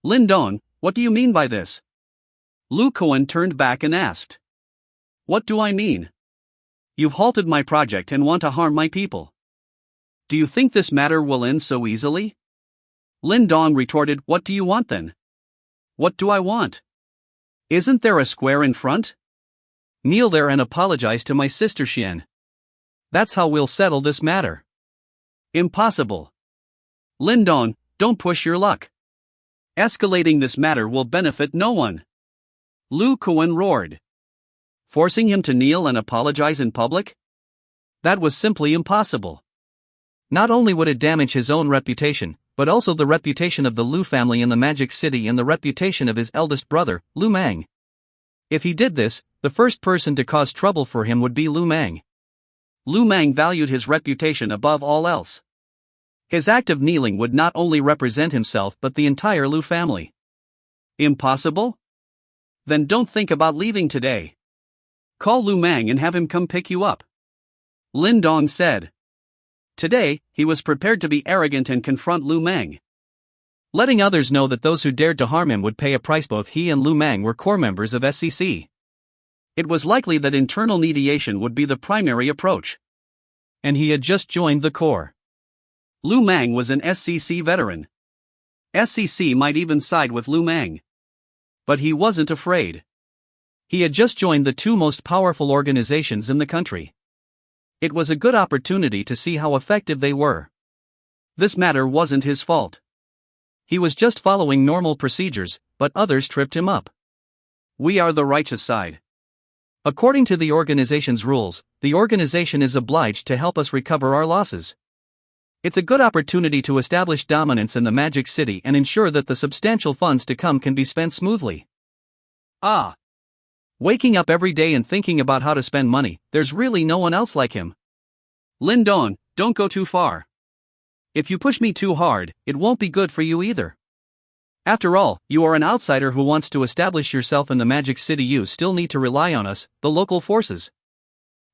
Lin Dong, what do you mean by this? Lu Kuan turned back and asked. What do I mean? You've halted my project and want to harm my people. Do you think this matter will end so easily? Lin Dong retorted, What do you want then? What do I want? Isn't there a square in front? Kneel there and apologize to my sister Xian. That's how we'll settle this matter. Impossible. Lin Dong, don't push your luck. Escalating this matter will benefit no one. Lu Kuan roared. Forcing him to kneel and apologize in public? That was simply impossible. Not only would it damage his own reputation, but also the reputation of the Lu family in the Magic City and the reputation of his eldest brother, Lu Mang. If he did this, the first person to cause trouble for him would be Lu Mang. Lu Mang valued his reputation above all else. His act of kneeling would not only represent himself but the entire Lu family. Impossible? Then don't think about leaving today. Call Lu Mang and have him come pick you up. Lin Dong said. Today, he was prepared to be arrogant and confront Lu Mang, letting others know that those who dared to harm him would pay a price. Both he and Lu Mang were core members of SCC. It was likely that internal mediation would be the primary approach. And he had just joined the core. Lu Mang was an SCC veteran. SCC might even side with Lu Mang. But he wasn't afraid. He had just joined the two most powerful organizations in the country. It was a good opportunity to see how effective they were. This matter wasn't his fault. He was just following normal procedures, but others tripped him up. We are the righteous side. According to the organization's rules, the organization is obliged to help us recover our losses. It's a good opportunity to establish dominance in the Magic City and ensure that the substantial funds to come can be spent smoothly. Waking up every day and thinking about how to spend money, there's really no one else like him. Lin Dong, don't go too far. If you push me too hard, it won't be good for you either. After all, you are an outsider who wants to establish yourself in the Magic City. You still need to rely on us, the local forces.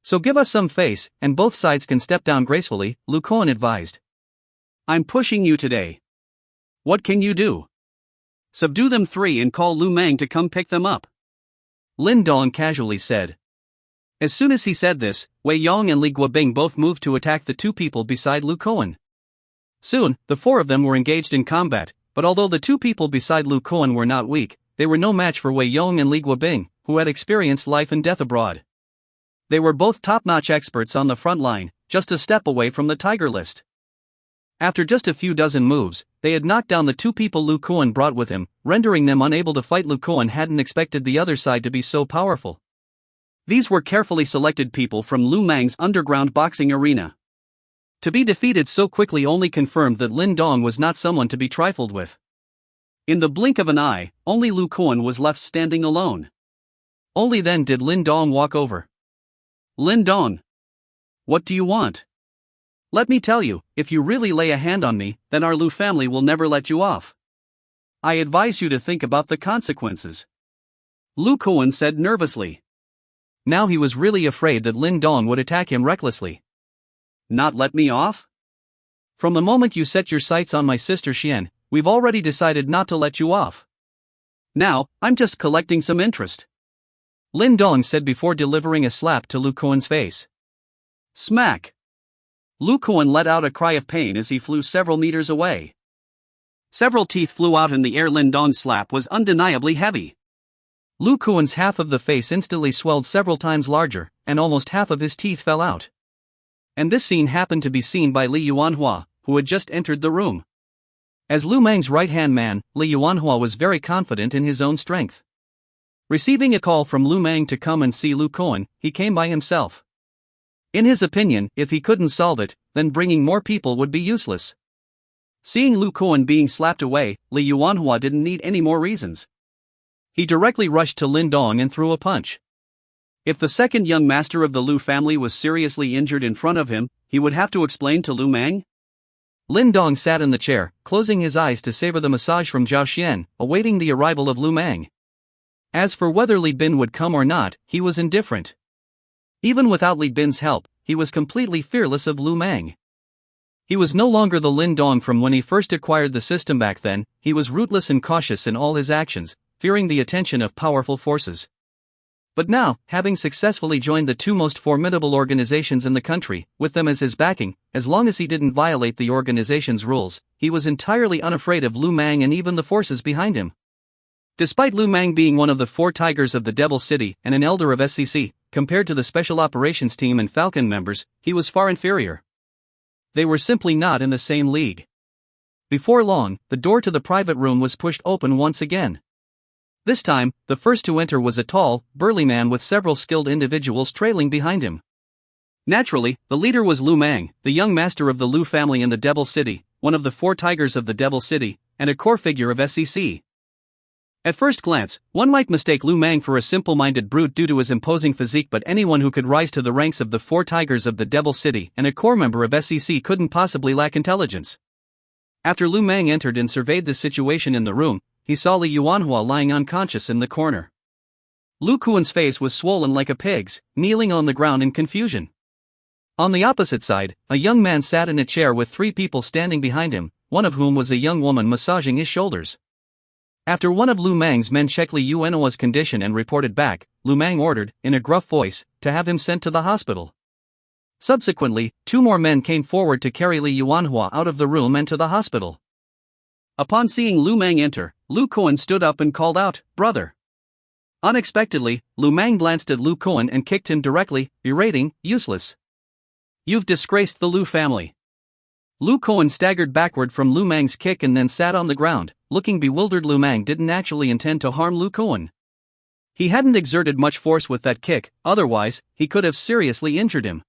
So give us some face, and both sides can step down gracefully, Lu Kuan advised. I'm pushing you today. What can you do? Subdue them three and call Lu Mang to come pick them up. Lin Dong casually said. As soon as he said this, Wei Yong and Li Guobing both moved to attack the two people beside Lu Kuan. Soon, the four of them were engaged in combat, but although the two people beside Lu Kuan were not weak, they were no match for Wei Yong and Li Guobing, who had experienced life and death abroad. They were both top-notch experts on the front line, just a step away from the tiger list. After just a few dozen moves, they had knocked down the two people Lu Kuan brought with him, rendering them unable to fight. Lu Kuan hadn't expected the other side to be so powerful. These were carefully selected people from Lu Mang's underground boxing arena. To be defeated so quickly only confirmed that Lin Dong was not someone to be trifled with. In the blink of an eye, only Lu Kuan was left standing alone. Only then did Lin Dong walk over. Lin Dong. What do you want? Let me tell you, if you really lay a hand on me, then our Lu family will never let you off. I advise you to think about the consequences. Lu Kuan said nervously. Now he was really afraid that Lin Dong would attack him recklessly. Not let me off? From the moment you set your sights on my sister Xian, we've already decided not to let you off. Now, I'm just collecting some interest. Lin Dong said before delivering a slap to Lu Kuan's face. Smack! Lu Kuan let out a cry of pain as he flew several meters away. Several teeth flew out in the air. Lin Dong's slap was undeniably heavy. Lu Kuan's half of the face instantly swelled several times larger, and almost half of his teeth fell out. And this scene happened to be seen by Li Yuanhua, who had just entered the room. As Lu Mang's right-hand man, Li Yuanhua was very confident in his own strength. Receiving a call from Lu Mang to come and see Lu Kuan, he came by himself. In his opinion, if he couldn't solve it, then bringing more people would be useless. Seeing Lu Kuan being slapped away, Li Yuanhua didn't need any more reasons. He directly rushed to Lin Dong and threw a punch. If the second young master of the Lu family was seriously injured in front of him, he would have to explain to Lu Mang. Lin Dong sat in the chair, closing his eyes to savor the massage from Zhao Xian, awaiting the arrival of Lu Mang. As for whether Li Bin would come or not, he was indifferent. Even without Li Bin's help, he was completely fearless of Lu Mang. He was no longer the Lin Dong from when he first acquired the system back then. He was rootless and cautious in all his actions, fearing the attention of powerful forces. But now, having successfully joined the two most formidable organizations in the country, with them as his backing, as long as he didn't violate the organization's rules, he was entirely unafraid of Lu Mang and even the forces behind him. Despite Lu Mang being one of the four tigers of the Devil City and an elder of SCC, compared to the Special Operations Team and Falcon members, he was far inferior. They were simply not in the same league. Before long, the door to the private room was pushed open once again. This time, the first to enter was a tall, burly man with several skilled individuals trailing behind him. Naturally, the leader was Lu Mang, the young master of the Lu family in the Devil City, one of the four tigers of the Devil City, and a core figure of SCC. At first glance, one might mistake Lu Mang for a simple-minded brute due to his imposing physique, but anyone who could rise to the ranks of the four tigers of the Devil City and a core member of SCC couldn't possibly lack intelligence. After Lu Mang entered and surveyed the situation in the room, he saw Li Yuanhua lying unconscious in the corner. Lu Kuan's face was swollen like a pig's, kneeling on the ground in confusion. On the opposite side, a young man sat in a chair with three people standing behind him, one of whom was a young woman massaging his shoulders. After one of Lu Mang's men checked Li Yuanhua's condition and reported back, Lu Mang ordered, in a gruff voice, to have him sent to the hospital. Subsequently, two more men came forward to carry Li Yuanhua out of the room and to the hospital. Upon seeing Lu Mang enter, Lu Kuan stood up and called out, "Brother." Unexpectedly, Lu Mang glanced at Lu Kuan and kicked him directly, berating, "Useless. You've disgraced the Lu family." Lu Kuan staggered backward from Lu Mang's kick and then sat on the ground. Looking bewildered, Lu Mang didn't actually intend to harm Lu Kuan. He hadn't exerted much force with that kick, otherwise, he could have seriously injured him.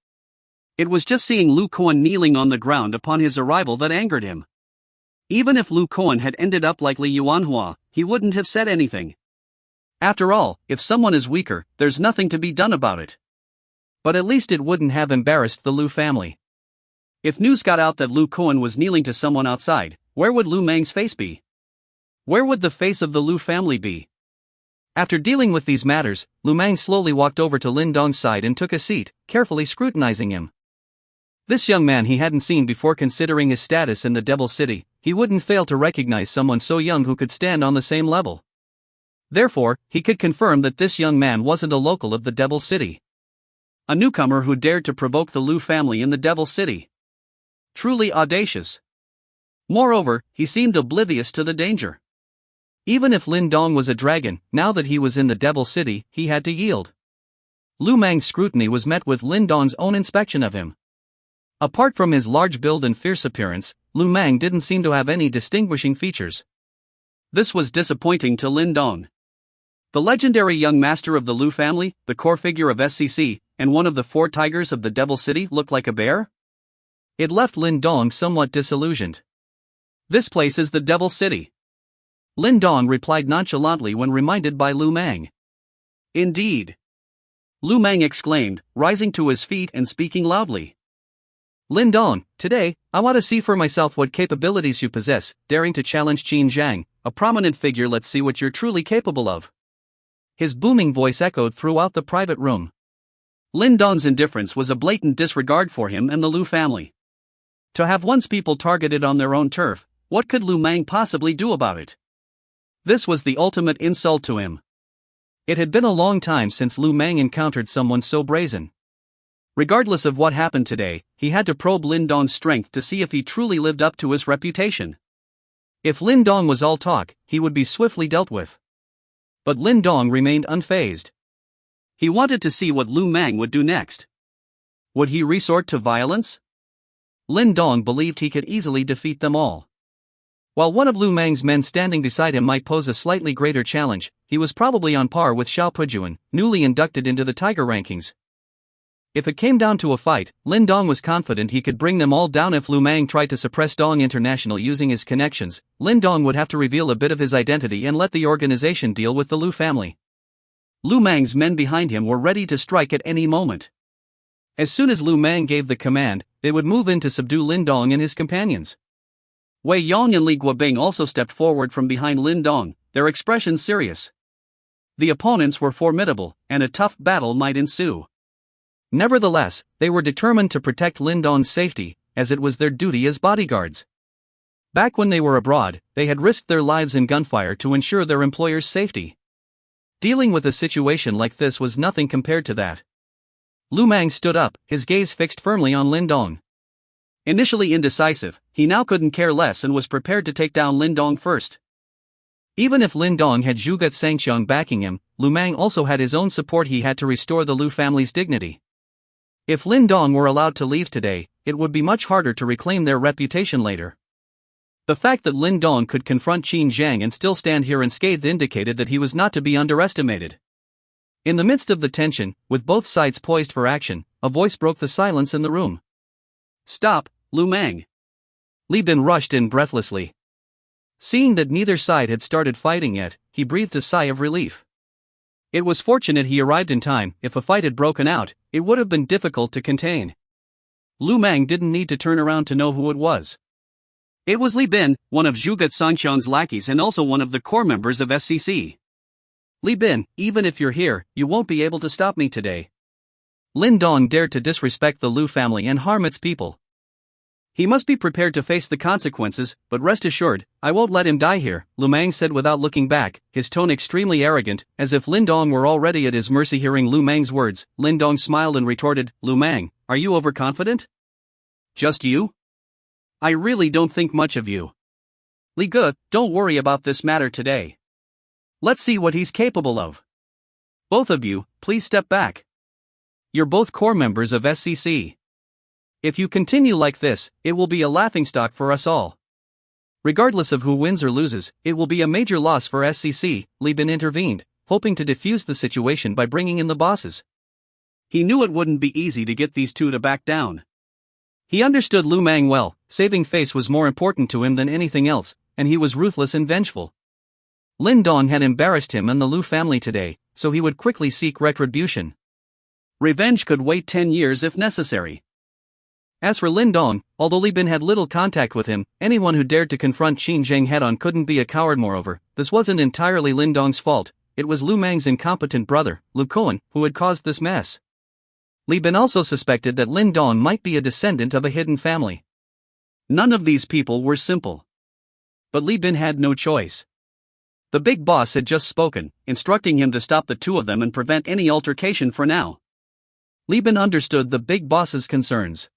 It was just seeing Lu Kuan kneeling on the ground upon his arrival that angered him. Even if Lu Kuan had ended up like Li Yuanhua, he wouldn't have said anything. After all, if someone is weaker, there's nothing to be done about it. But at least it wouldn't have embarrassed the Lu family. If news got out that Lu Kuan was kneeling to someone outside, where would Lu Mang's face be? Where would the face of the Lu family be? After dealing with these matters, Lu Mang slowly walked over to Lin Dong's side and took a seat, carefully scrutinizing him. This young man he hadn't seen before. Considering his status in the Devil City, he wouldn't fail to recognize someone so young who could stand on the same level. Therefore, he could confirm that this young man wasn't a local of the Devil City. A newcomer who dared to provoke the Lu family in the Devil City. Truly audacious. Moreover, he seemed oblivious to the danger. Even if Lin Dong was a dragon, now that he was in the Devil City, he had to yield. Lu Mang's scrutiny was met with Lin Dong's own inspection of him. Apart from his large build and fierce appearance, Lu Mang didn't seem to have any distinguishing features. This was disappointing to Lin Dong. The legendary young master of the Lu family, the core figure of SCC, and one of the four tigers of the Devil City looked like a bear? It left Lin Dong somewhat disillusioned. "This place is the Devil City," Lin Dong replied nonchalantly when reminded by Lu Mang. "Indeed," Lu Mang exclaimed, rising to his feet and speaking loudly. "Lin Dong, today, I want to see for myself what capabilities you possess, daring to challenge Qin Zhang, a prominent figure. Let's see what you're truly capable of." His booming voice echoed throughout the private room. Lin Dong's indifference was a blatant disregard for him and the Lu family. To have one's people targeted on their own turf, what could Lu Mang possibly do about it? This was the ultimate insult to him. It had been a long time since Lu Mang encountered someone so brazen. Regardless of what happened today, he had to probe Lin Dong's strength to see if he truly lived up to his reputation. If Lin Dong was all talk, he would be swiftly dealt with. But Lin Dong remained unfazed. He wanted to see what Lu Mang would do next. Would he resort to violence? Lin Dong believed he could easily defeat them all. While one of Lu Mang's men standing beside him might pose a slightly greater challenge, he was probably on par with Xiao Pujuan, newly inducted into the Tiger rankings. If it came down to a fight, Lin Dong was confident he could bring them all down. If Lu Mang tried to suppress Dong International using his connections, Lin Dong would have to reveal a bit of his identity and let the organization deal with the Lu family. Lu Mang's men behind him were ready to strike at any moment. As soon as Lu Mang gave the command, they would move in to subdue Lin Dong and his companions. Wei Yong and Li Guobing also stepped forward from behind Lin Dong, their expressions serious. The opponents were formidable, and a tough battle might ensue. Nevertheless, they were determined to protect Lin Dong's safety, as it was their duty as bodyguards. Back when they were abroad, they had risked their lives in gunfire to ensure their employer's safety. Dealing with a situation like this was nothing compared to that. Lu Mang stood up, his gaze fixed firmly on Lin Dong. Initially indecisive, he now couldn't care less and was prepared to take down Lin Dong first. Even if Lin Dong had Zhuge Sangxiang backing him, Lu Mang also had his own support. He had to restore the Lu family's dignity. If Lin Dong were allowed to leave today, it would be much harder to reclaim their reputation later. The fact that Lin Dong could confront Qin Zhang and still stand here unscathed indicated that he was not to be underestimated. In the midst of the tension, with both sides poised for action, a voice broke the silence in the room. "Stop, Lu Mang." Li Bin rushed in breathlessly. Seeing that neither side had started fighting yet, he breathed a sigh of relief. It was fortunate he arrived in time. If a fight had broken out, it would have been difficult to contain. Lu Mang didn't need to turn around to know who it was. It was Li Bin, one of Zhuge Sangxiang's lackeys and also one of the core members of SCC. "Li Bin, even if you're here, you won't be able to stop me today." Lin Dong dared to disrespect the Lu family and harm its people. He must be prepared to face the consequences, but rest assured, I won't let him die here, Lu Mang said without looking back, his tone extremely arrogant, as if Lin Dong were already at his mercy. Hearing Lu Mang's words, Lin Dong smiled and retorted, "Lu Mang, are you overconfident? Just you? I really don't think much of you. Li Ge, don't worry about this matter today. Let's see what he's capable of. Both of you, please step back. You're both core members of SCC. If you continue like this, it will be a laughingstock for us all. Regardless of who wins or loses, it will be a major loss for SCC, Li Bin intervened, hoping to defuse the situation by bringing in the bosses. He knew it wouldn't be easy to get these two to back down. He understood Lu Mang well, saving face was more important to him than anything else, and he was ruthless and vengeful. Lin Dong had embarrassed him and the Lu family today, so he would quickly seek retribution. Revenge could wait 10 years if necessary. As for Lin Dong, although Li Bin had little contact with him, anyone who dared to confront Qin Zhang head-on couldn't be a coward. Moreover, this wasn't entirely Lin Dong's fault, it was Lu Mang's incompetent brother, Lu Koan, who had caused this mess. Li Bin also suspected that Lin Dong might be a descendant of a hidden family. None of these people were simple. But Li Bin had no choice. The big boss had just spoken, instructing him to stop the two of them and prevent any altercation for now. Li Bin understood the big boss's concerns.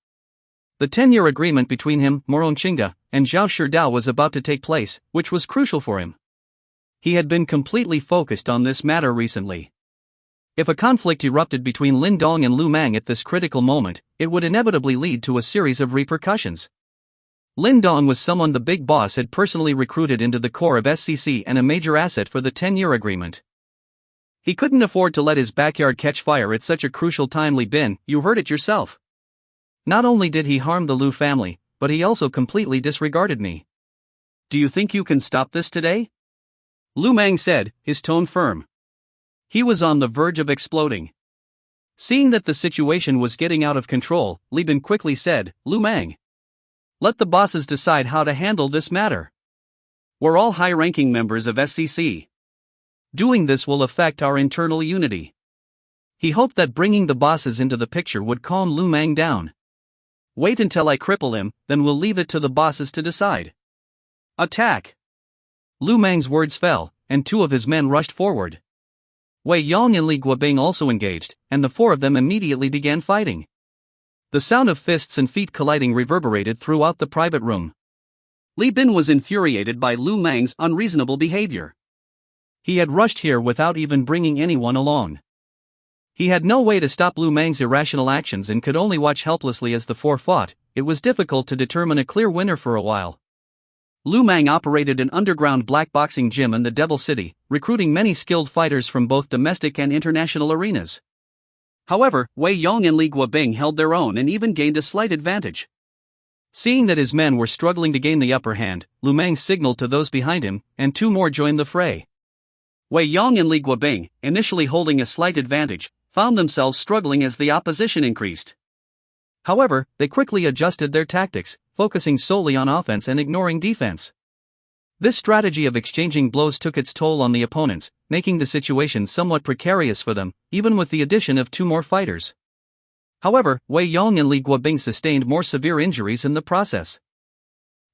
The 10-year agreement between him, Moron Qingda, and Zhao Shidao was about to take place, which was crucial for him. He had been completely focused on this matter recently. If a conflict erupted between Lin Dong and Lu Mang at this critical moment, it would inevitably lead to a series of repercussions. Lin Dong was someone the big boss had personally recruited into the core of SCC and a major asset for the 10-year agreement. He couldn't afford to let his backyard catch fire at such a crucial time. Li Bin, you heard it yourself. Not only did he harm the Lu family, but he also completely disregarded me. Do you think you can stop this today? Lu Mang said, his tone firm. He was on the verge of exploding. Seeing that the situation was getting out of control, Li Bin quickly said, Lu Mang, let the bosses decide how to handle this matter. We're all high-ranking members of SCC. Doing this will affect our internal unity. He hoped that bringing the bosses into the picture would calm Lu Mang down. Wait until I cripple him, then we'll leave it to the bosses to decide. Attack! Lu Mang's words fell, and two of his men rushed forward. Wei Yong and Li Guobing also engaged, and the four of them immediately began fighting. The sound of fists and feet colliding reverberated throughout the private room. Li Bin was infuriated by Lu Mang's unreasonable behavior. He had rushed here without even bringing anyone along. He had no way to stop Lu Mang's irrational actions and could only watch helplessly as the four fought. It was difficult to determine a clear winner for a while. Lu Mang operated an underground black boxing gym in the Devil City, recruiting many skilled fighters from both domestic and international arenas. However, Wei Yong and Li Guobing held their own and even gained a slight advantage. Seeing that his men were struggling to gain the upper hand, Lu Mang signaled to those behind him, and two more joined the fray. Wei Yong and Li Guobing, initially holding a slight advantage, found themselves struggling as the opposition increased. However, they quickly adjusted their tactics, focusing solely on offense and ignoring defense. This strategy of exchanging blows took its toll on the opponents, making the situation somewhat precarious for them, even with the addition of two more fighters. However, Wei Yong and Li Guobing sustained more severe injuries in the process.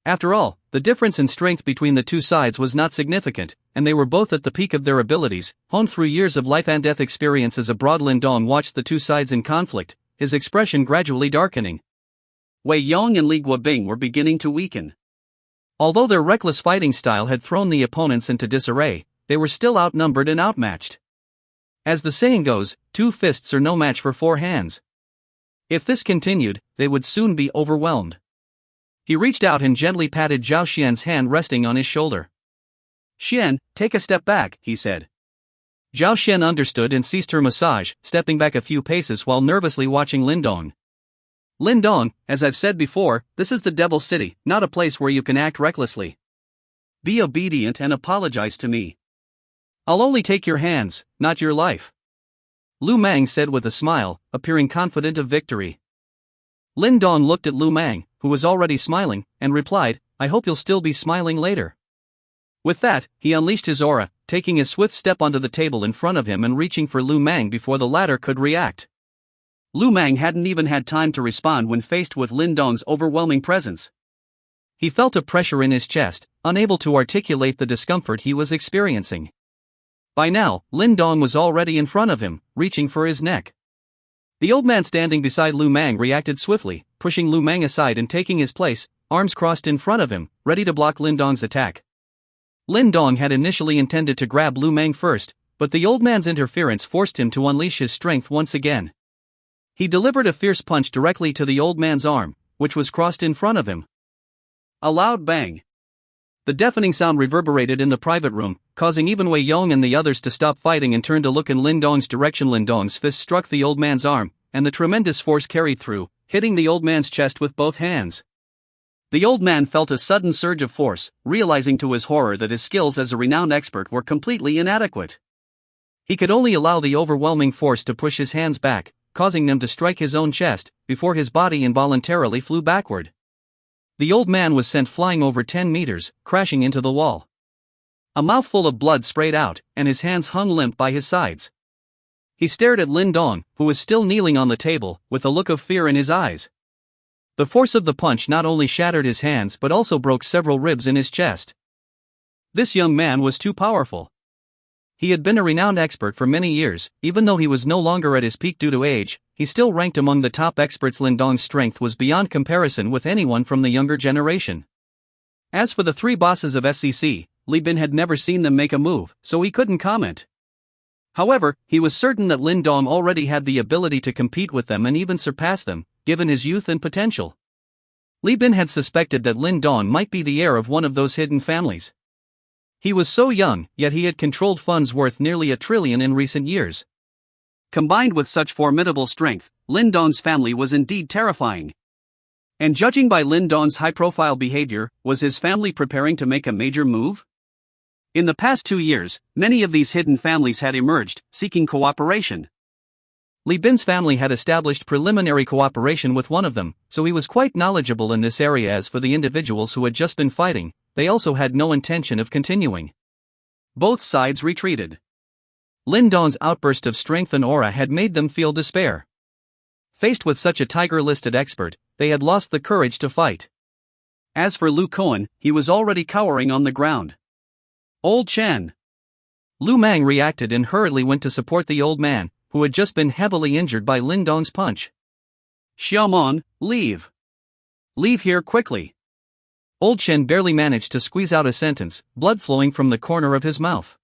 After all, the difference in strength between the two sides was not significant, and they were both at the peak of their abilities, honed through years of life and death experiences abroad. Lin Dong watched the two sides in conflict, his expression gradually darkening. Wei Yong and Li Guobing were beginning to weaken. Although their reckless fighting style had thrown the opponents into disarray, they were still outnumbered and outmatched. As the saying goes, 2 fists are no match for 4 hands. If this continued, they would soon be overwhelmed. He reached out and gently patted Zhao Xian's hand resting on his shoulder. "Xian, take a step back," he said. Zhao Xian understood and ceased her massage, stepping back a few paces while nervously watching Lin Dong. "Lin Dong, as I've said before, this is the Devil's City, not a place where you can act recklessly. Be obedient and apologize to me. I'll only take your hands, not your life," Lu Mang said with a smile, appearing confident of victory. Lin Dong looked at Lu Mang, who was already smiling, and replied, "I hope you'll still be smiling later." With that, he unleashed his aura, taking a swift step onto the table in front of him and reaching for Lu Mang before the latter could react. Lu Mang hadn't even had time to respond when faced with Lin Dong's overwhelming presence. He felt a pressure in his chest, unable to articulate the discomfort he was experiencing. By now, Lin Dong was already in front of him, reaching for his neck. The old man standing beside Lu Mang reacted swiftly, pushing Lu Mang aside and taking his place, arms crossed in front of him, ready to block Lin Dong's attack. Lin Dong had initially intended to grab Lu Mang first, but the old man's interference forced him to unleash his strength once again. He delivered a fierce punch directly to the old man's arm, which was crossed in front of him. A loud bang. The deafening sound reverberated in the private room, causing even Wei Yong and the others to stop fighting and turn to look in Lin Dong's direction. Lin Dong's fist struck the old man's arm, and the tremendous force carried through, hitting the old man's chest with both hands. The old man felt a sudden surge of force, realizing to his horror that his skills as a renowned expert were completely inadequate. He could only allow the overwhelming force to push his hands back, causing them to strike his own chest, before his body involuntarily flew backward. The old man was sent flying over 10 meters, crashing into the wall. A mouthful of blood sprayed out, and his hands hung limp by his sides. He stared at Lin Dong, who was still kneeling on the table, with a look of fear in his eyes. The force of the punch not only shattered his hands but also broke several ribs in his chest. This young man was too powerful. He had been a renowned expert for many years. Even though he was no longer at his peak due to age, he still ranked among the top experts. Lin Dong's strength was beyond comparison with anyone from the younger generation. As for the 3 bosses of SCC, Li Bin had never seen them make a move, so he couldn't comment. However, he was certain that Lin Dong already had the ability to compete with them and even surpass them, given his youth and potential. Li Bin had suspected that Lin Dong might be the heir of one of those hidden families. He was so young, yet he had controlled funds worth nearly $1 trillion in recent years. Combined with such formidable strength, Lin Dong's family was indeed terrifying. And judging by Lin Dong's high-profile behavior, was his family preparing to make a major move? In the past 2 years, many of these hidden families had emerged, seeking cooperation. Li Bin's family had established preliminary cooperation with one of them, so he was quite knowledgeable in this area. As for the individuals who had just been fighting, they also had no intention of continuing. Both sides retreated. Lin Dong's outburst of strength and aura had made them feel despair. Faced with such a tiger-listed expert, they had lost the courage to fight. As for Lu Koan, he was already cowering on the ground. "Old Chen!" Lu Mang reacted and hurriedly went to support the old man, who had just been heavily injured by Lin Dong's punch. "Xiaomon, leave! Leave here quickly!" Old Chen barely managed to squeeze out a sentence, blood flowing from the corner of his mouth.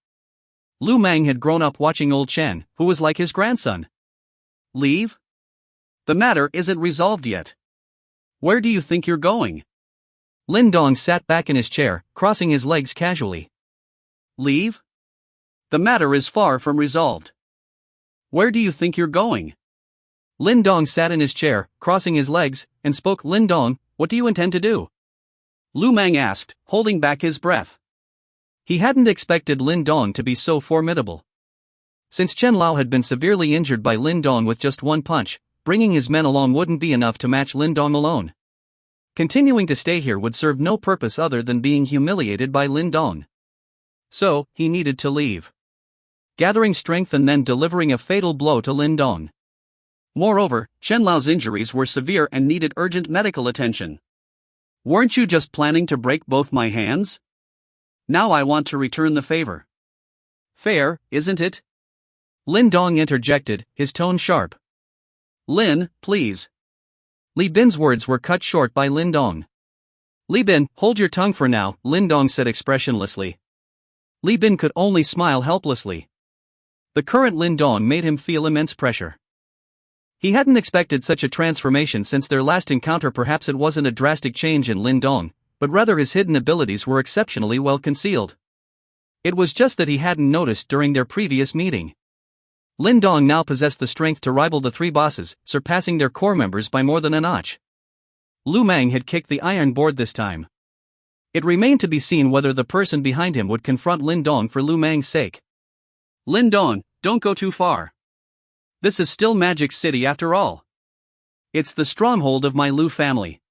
Lu Mang had grown up watching Old Chen, who was like his grandson. "Leave? The matter isn't resolved yet. Where do you think you're going?" Lin Dong sat back in his chair, crossing his legs casually. "Leave? The matter is far from resolved. Where do you think you're going?" Lin Dong sat in his chair, crossing his legs, and spoke. "Lin Dong, what do you intend to do?" Lu Mang asked, holding back his breath. He hadn't expected Lin Dong to be so formidable. Since Chen Lao had been severely injured by Lin Dong with just one punch, bringing his men along wouldn't be enough to match Lin Dong alone. Continuing to stay here would serve no purpose other than being humiliated by Lin Dong. So, he needed to leave. Gathering strength and then delivering a fatal blow to Lin Dong. Moreover, Chen Lao's injuries were severe and needed urgent medical attention. Weren't you just planning to break both my hands? Now I want to return the favor. Fair, isn't it? Lin Dong interjected, his tone sharp. Lin, please. Li Bin's words were cut short by Lin Dong. Li Bin, hold your tongue for now, Lin Dong said expressionlessly. Li Bin could only smile helplessly. The current Lin Dong made him feel immense pressure. He hadn't expected such a transformation since their last encounter. Perhaps it wasn't a drastic change in Lin Dong, but rather his hidden abilities were exceptionally well concealed. It was just that he hadn't noticed during their previous meeting. Lin Dong now possessed the strength to rival the three bosses, surpassing their core members by more than a notch. Lu Mang had kicked the iron board this time. It remained to be seen whether the person behind him would confront Lin Dong for Lu Mang's sake. Lin Dong, don't go too far. This is still Magic City after all. It's the stronghold of my Lu family.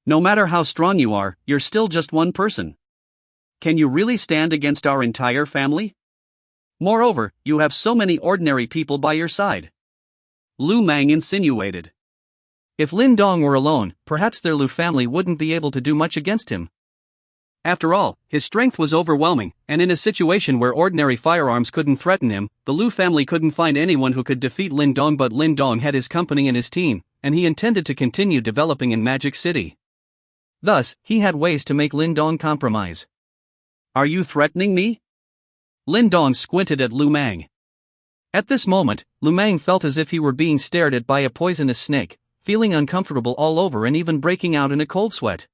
No matter how strong you are, you're still just one person. Can you really stand against our entire family? Moreover, you have so many ordinary people by your side. Lu Mang insinuated. If Lin Dong were alone, perhaps their Lu family wouldn't be able to do much against him. After all, his strength was overwhelming, and in a situation where ordinary firearms couldn't threaten him, the Lu family couldn't find anyone who could defeat Lin Dong. But Lin Dong had his company and his team, and he intended to continue developing in Magic City. Thus, he had ways to make Lin Dong compromise. Are you threatening me? Lin Dong squinted at Lu Mang. At this moment, Lu Mang felt as if he were being stared at by a poisonous snake, feeling uncomfortable all over and even breaking out in a cold sweat.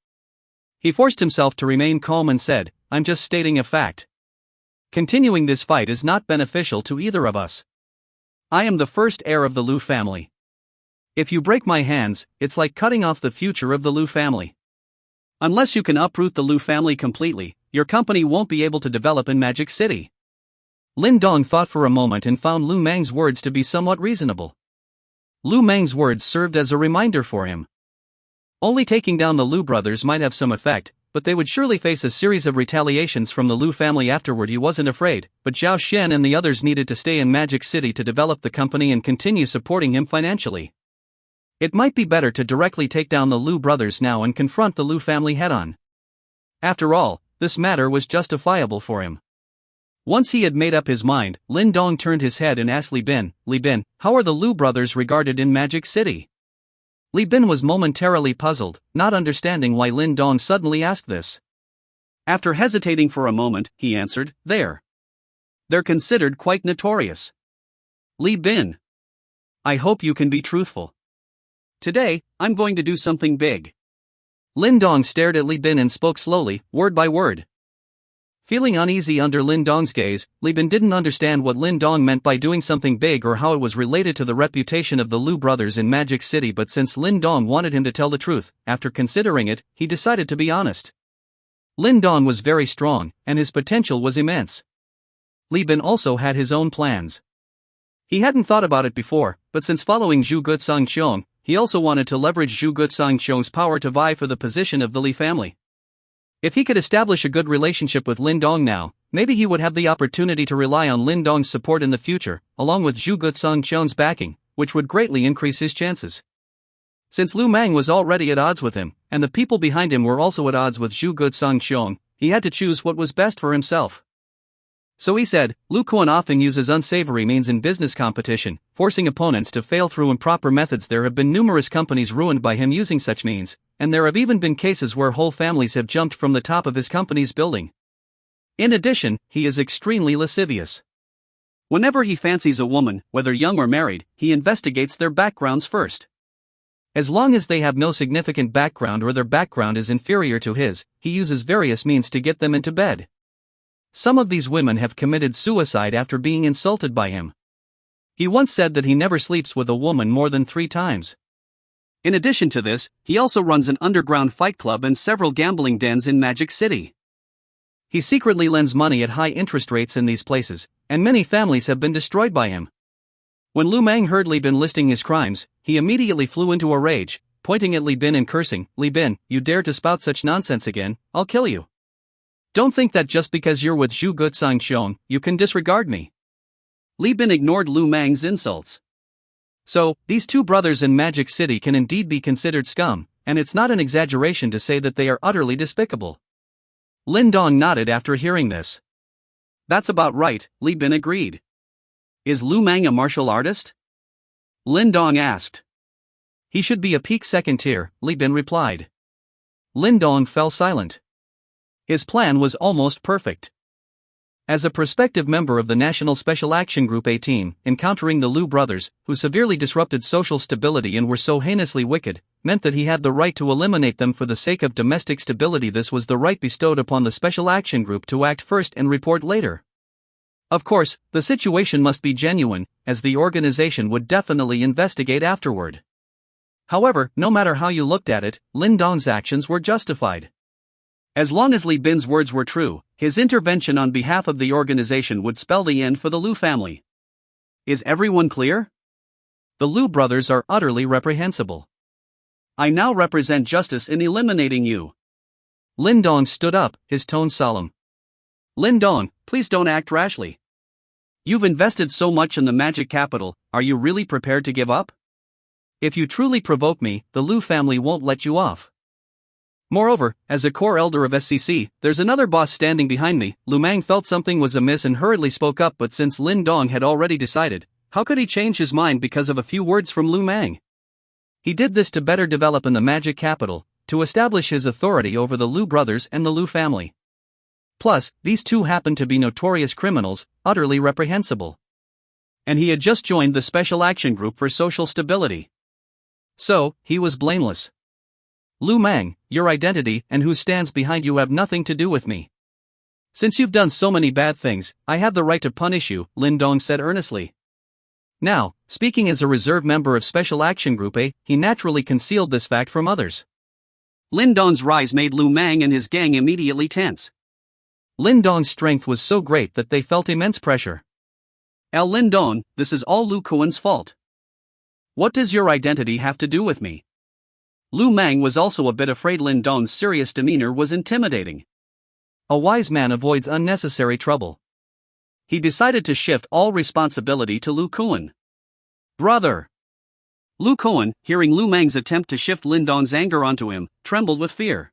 He forced himself to remain calm and said, I'm just stating a fact. Continuing this fight is not beneficial to either of us. I am the first heir of the Lu family. If you break my hands, it's like cutting off the future of the Lu family. Unless you can uproot the Lu family completely, your company won't be able to develop in Magic City. Lin Dong thought for a moment and found Lu Mang's words to be somewhat reasonable. Lu Mang's words served as a reminder for him. Only taking down the Lu brothers might have some effect, but they would surely face a series of retaliations from the Lu family afterward. He wasn't afraid, but Zhao Shen and the others needed to stay in Magic City to develop the company and continue supporting him financially. It might be better to directly take down the Lu brothers now and confront the Lu family head-on. After all, this matter was justifiable for him. Once he had made up his mind, Lin Dong turned his head and asked Li Bin, how are the Lu brothers regarded in Magic City? Li Bin was momentarily puzzled, not understanding why Lin Dong suddenly asked this. After hesitating for a moment, he answered, They're considered quite notorious. Li Bin. I hope you can be truthful. Today, I'm going to do something big. Lin Dong stared at Li Bin and spoke slowly, word by word. Feeling uneasy under Lin Dong's gaze, Li Bin didn't understand what Lin Dong meant by doing something big or how it was related to the reputation of the Lu brothers in Magic City, but since Lin Dong wanted him to tell the truth, after considering it, he decided to be honest. Lin Dong was very strong, and his potential was immense. Li Bin also had his own plans. He hadn't thought about it before, but since following Zhu Gutsangqiong, he also wanted to leverage Zhu Gutsangqiong's power to vie for the position of the Li family. If he could establish a good relationship with Lin Dong now, maybe he would have the opportunity to rely on Lin Dong's support in the future, along with Zhu Gutsangqiong's backing, which would greatly increase his chances. Since Lu Mang was already at odds with him, and the people behind him were also at odds with Zhu Gutsangqiong, he had to choose what was best for himself. So he said, Lu Quan often uses unsavory means in business competition, forcing opponents to fail through improper methods. There have been numerous companies ruined by him using such means, and there have even been cases where whole families have jumped from the top of his company's building. In addition, he is extremely lascivious. Whenever he fancies a woman, whether young or married, he investigates their backgrounds first. As long as they have no significant background or their background is inferior to his, he uses various means to get them into bed. Some of these women have committed suicide after being insulted by him. He once said that he never sleeps with a woman more than 3 times. In addition to this, he also runs an underground fight club and several gambling dens in Magic City. He secretly lends money at high interest rates in these places, and many families have been destroyed by him. When Lu Mang heard Li Bin listing his crimes, he immediately flew into a rage, pointing at Li Bin and cursing, Li Bin, you dare to spout such nonsense again, I'll kill you. Don't think that just because you're with Zhu Gutsangqiong, you can disregard me. Li Bin ignored Lu Mang's insults. So, these two brothers in Magic City can indeed be considered scum, and it's not an exaggeration to say that they are utterly despicable. Lin Dong nodded after hearing this. That's about right, Li Bin agreed. Is Lu Mang a martial artist? Lin Dong asked. He should be a peak second tier, Li Bin replied. Lin Dong fell silent. His plan was almost perfect. As a prospective member of the National Special Action Group A team, encountering the Liu brothers, who severely disrupted social stability and were so heinously wicked, meant that he had the right to eliminate them for the sake of domestic stability. This was the right bestowed upon the Special Action Group to act first and report later. Of course, the situation must be genuine, as the organization would definitely investigate afterward. However, no matter how you looked at it, Lin Dong's actions were justified. As long as Li Bin's words were true, his intervention on behalf of the organization would spell the end for the Liu family. Is everyone clear? The Liu brothers are utterly reprehensible. I now represent justice in eliminating you. Lin Dong stood up, his tone solemn. Lin Dong, please don't act rashly. You've invested so much in the magic capital, are you really prepared to give up? If you truly provoke me, the Liu family won't let you off. Moreover, as a core elder of SCC, there's another boss standing behind me. Lu Mang felt something was amiss and hurriedly spoke up, but since Lin Dong had already decided, how could he change his mind because of a few words from Lu Mang? He did this to better develop in the magic capital, to establish his authority over the Liu brothers and the Liu family. Plus, these two happened to be notorious criminals, utterly reprehensible. And he had just joined the Special Action Group for Social Stability. So, he was blameless. Lu Mang, your identity and who stands behind you have nothing to do with me. Since you've done so many bad things, I have the right to punish you, Lin Dong said earnestly. Now, speaking as a reserve member of Special Action Group A, he naturally concealed this fact from others. Lin Dong's rise made Lu Mang and his gang immediately tense. Lin Dong's strength was so great that they felt immense pressure. Lin Dong, this is all Lu Kuan's fault. What does your identity have to do with me? Lu Mang was also a bit afraid Lin Dong's serious demeanor was intimidating. A wise man avoids unnecessary trouble. He decided to shift all responsibility to Lu Kuan. Brother! Lu Kuan, hearing Lu Mang's attempt to shift Lin Dong's anger onto him, trembled with fear.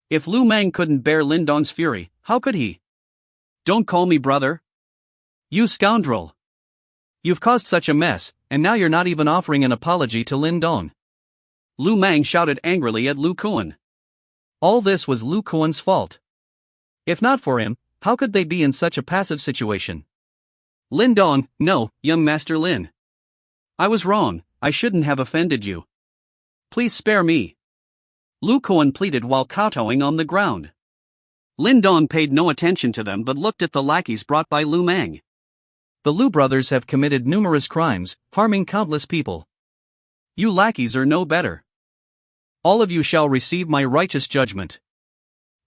If Lu Mang couldn't bear Lin Dong's fury, how could he? Don't call me brother. You scoundrel! You've caused such a mess, and now you're not even offering an apology to Lin Dong. Lu Mang shouted angrily at Lu Kuan. All this was Lu Kuan's fault. If not for him, how could they be in such a passive situation? Lin Dong, no, young Master Lin. I was wrong, I shouldn't have offended you. Please spare me. Lu Kuan pleaded while kowtowing on the ground. Lin Dong paid no attention to them but looked at the lackeys brought by Lu Mang. The Liu brothers have committed numerous crimes, harming countless people. You lackeys are no better. All of you shall receive my righteous judgment.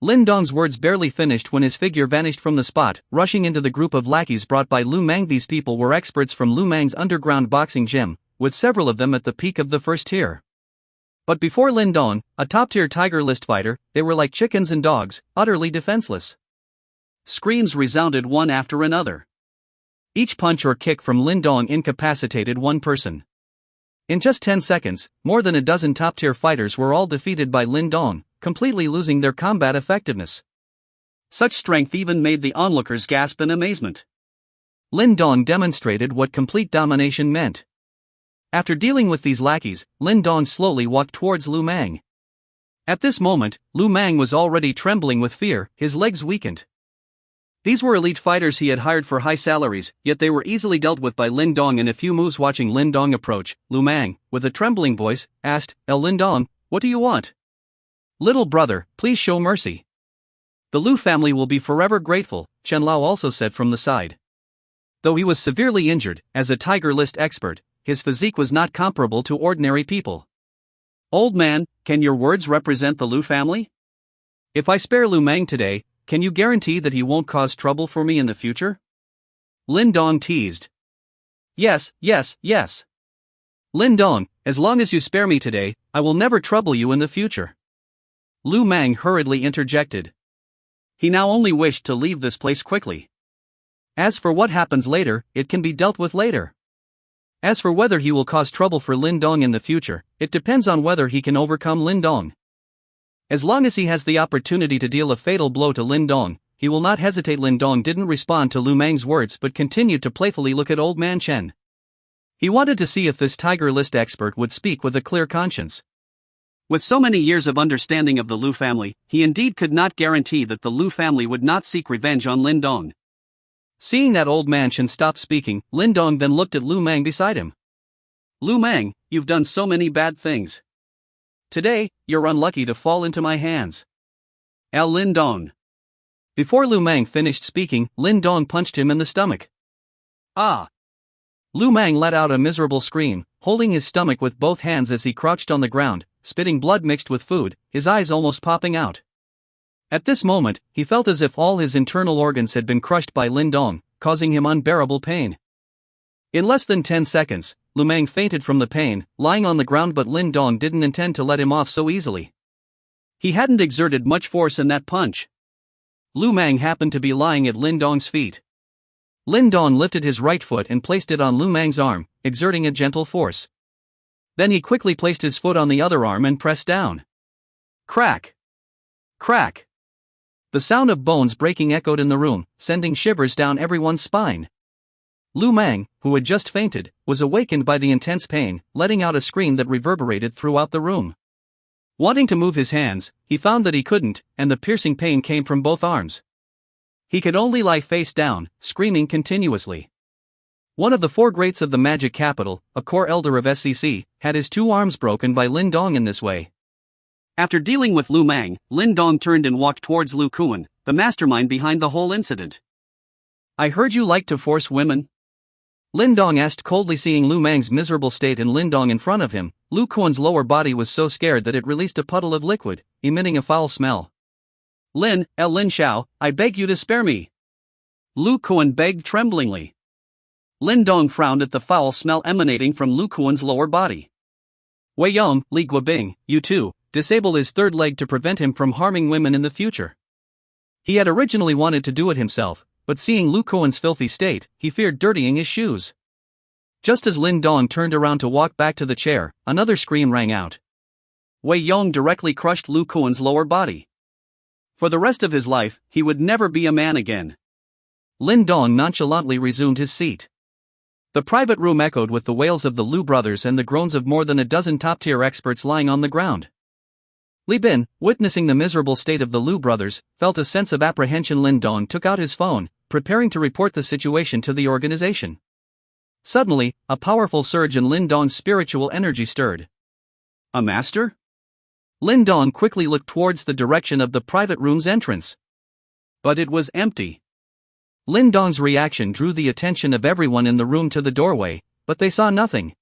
Lin Dong's words barely finished when his figure vanished from the spot, rushing into the group of lackeys brought by Lu Mang. These people were experts from Lu Mang's underground boxing gym, with several of them at the peak of the first tier. But before Lin Dong, a top-tier tiger list fighter, they were like chickens and dogs, utterly defenseless. Screams resounded one after another. Each punch or kick from Lin Dong incapacitated one person. In just 10 seconds, more than a dozen top-tier fighters were all defeated by Lin Dong, completely losing their combat effectiveness. Such strength even made the onlookers gasp in amazement. Lin Dong demonstrated what complete domination meant. After dealing with these lackeys, Lin Dong slowly walked towards Lu Mang. At this moment, Lu Mang was already trembling with fear, his legs weakened. These were elite fighters he had hired for high salaries, yet they were easily dealt with by Lin Dong in a few moves. Watching Lin Dong approach, Lu Mang, with a trembling voice, asked, Lin Dong, what do you want? Little brother, please show mercy. The Liu family will be forever grateful, Chen Lao also said from the side. Though he was severely injured, as a tiger list expert, his physique was not comparable to ordinary people. Old man, can your words represent the Liu family? If I spare Lu Mang today, can you guarantee that he won't cause trouble for me in the future? Lin Dong teased. Yes. Lin Dong, as long as you spare me today, I will never trouble you in the future. Lu Mang hurriedly interjected. He now only wished to leave this place quickly. As for what happens later, it can be dealt with later. As for whether he will cause trouble for Lin Dong in the future, it depends on whether he can overcome Lin Dong. As long as he has the opportunity to deal a fatal blow to Lin Dong, he will not hesitate. Lin Dong didn't respond to Lu Mang's words but continued to playfully look at Old Man Chen. He wanted to see if this Tiger List expert would speak with a clear conscience. With so many years of understanding of the Lu family, he indeed could not guarantee that the Lu family would not seek revenge on Lin Dong. Seeing that Old Man Chen stopped speaking, Lin Dong then looked at Lu Mang beside him. Lu Mang, you've done so many bad things. Today, you're unlucky to fall into my hands. Lin Dong. Before Lu Mang finished speaking, Lin Dong punched him in the stomach. Ah! Lu Mang let out a miserable scream, holding his stomach with both hands as he crouched on the ground, spitting blood mixed with food, his eyes almost popping out. At this moment, he felt as if all his internal organs had been crushed by Lin Dong, causing him unbearable pain. In less than 10 seconds, Lu Mang fainted from the pain, lying on the ground, but Lin Dong didn't intend to let him off so easily. He hadn't exerted much force in that punch. Lu Mang happened to be lying at Lin Dong's feet. Lin Dong lifted his right foot and placed it on Lu Mang's arm, exerting a gentle force. Then he quickly placed his foot on the other arm and pressed down. Crack! Crack! The sound of bones breaking echoed in the room, sending shivers down everyone's spine. Lu Mang, who had just fainted, was awakened by the intense pain, letting out a scream that reverberated throughout the room. Wanting to move his hands, he found that he couldn't, and the piercing pain came from both arms. He could only lie face down, screaming continuously. One of the four greats of the magic capital, a core elder of SCC, had his two arms broken by Lin Dong in this way. After dealing with Lu Mang, Lin Dong turned and walked towards Lu Kuan, the mastermind behind the whole incident. I heard you like to force women? Lin Dong asked coldly. Seeing Lu Mang's miserable state and Lin Dong in front of him, Lu Kuan's lower body was so scared that it released a puddle of liquid, emitting a foul smell. Lin Xiao, I beg you to spare me. Lu Kuan begged tremblingly. Lin Dong frowned at the foul smell emanating from Lu Kuan's lower body. Wei Yong, Li Guobing, you too, disable his third leg to prevent him from harming women in the future. He had originally wanted to do it himself, but seeing Lu Kuan's filthy state, he feared dirtying his shoes. Just as Lin Dong turned around to walk back to the chair, another scream rang out. Wei Yong directly crushed Lu Kuan's lower body. For the rest of his life, he would never be a man again. Lin Dong nonchalantly resumed his seat. The private room echoed with the wails of the Lu brothers and the groans of more than a dozen top-tier experts lying on the ground. Li Bin, witnessing the miserable state of the Lu brothers, felt a sense of apprehension. Lin Dong took out his phone, preparing to report the situation to the organization. Suddenly, a powerful surge in Lin Dong's spiritual energy stirred. A master? Lin Dong quickly looked towards the direction of the private room's entrance. But it was empty. Lin Dong's reaction drew the attention of everyone in the room to the doorway, but they saw nothing.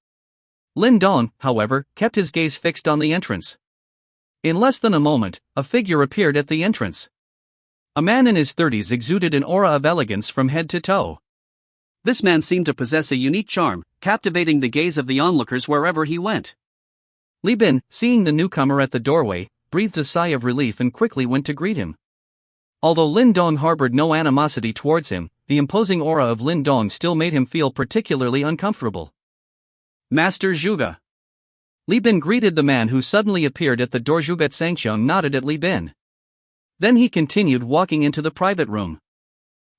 Lin Dong, however, kept his gaze fixed on the entrance. In less than a moment, a figure appeared at the entrance. A man in his 30s exuded an aura of elegance from head to toe. This man seemed to possess a unique charm, captivating the gaze of the onlookers wherever he went. Li Bin, seeing the newcomer at the doorway, breathed a sigh of relief and quickly went to greet him. Although Lin Dong harbored no animosity towards him, the imposing aura of Lin Dong still made him feel particularly uncomfortable. Master Zhuge. Li Bin greeted the man who suddenly appeared at the door. Zhuge Sangxiong nodded at Li Bin. Then he continued walking into the private room.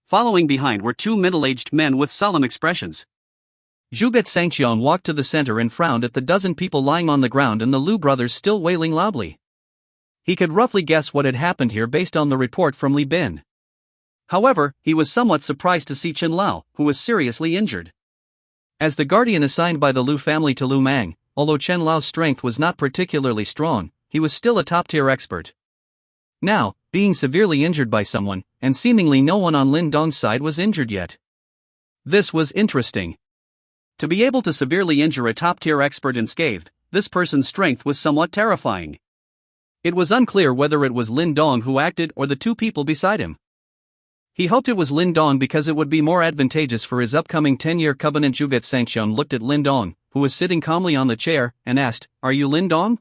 Following behind were two middle-aged men with solemn expressions. Zhuge Sangxiong walked to the center and frowned at the dozen people lying on the ground and the Lu brothers still wailing loudly. He could roughly guess what had happened here based on the report from Li Bin. However, he was somewhat surprised to see Chen Lao, who was seriously injured. As the guardian assigned by the Lu family to Lu Mang, although Chen Lao's strength was not particularly strong, he was still a top-tier expert. Now, being severely injured by someone, and seemingly no one on Lin Dong's side was injured yet. This was interesting. To be able to severely injure a top-tier expert unscathed, this person's strength was somewhat terrifying. It was unclear whether it was Lin Dong who acted or the two people beside him. He hoped it was Lin Dong because it would be more advantageous for his upcoming 10-year covenant. Zhuge Sangxiong looked at Lin Dong, who was sitting calmly on the chair, and asked, "Are you Lin Dong?"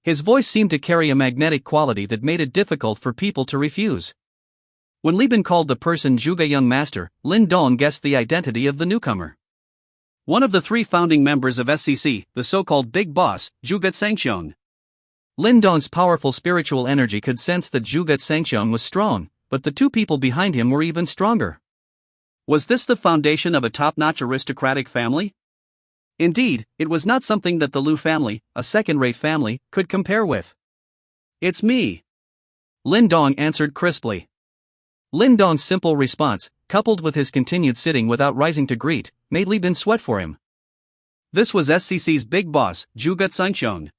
His voice seemed to carry a magnetic quality that made it difficult for people to refuse. When Li Bin called the person Zhuge Young Master, Lin Dong guessed the identity of the newcomer. one of the three founding members of SCC, the so-called Big Boss, Zhuge Sangxiong. Lin Dong's powerful spiritual energy could sense that Zhuge Sangxiong was strong, but the two people behind him were even stronger. Was this the foundation of a top-notch aristocratic family? Indeed, it was not something that the Lu family, a second-rate family, could compare with. "It's me," Lin Dong answered crisply. Lin Dong's simple response, coupled with his continued sitting without rising to greet, made Li Bin sweat for him. This was SCC's big boss, Zhuge Sangxiong.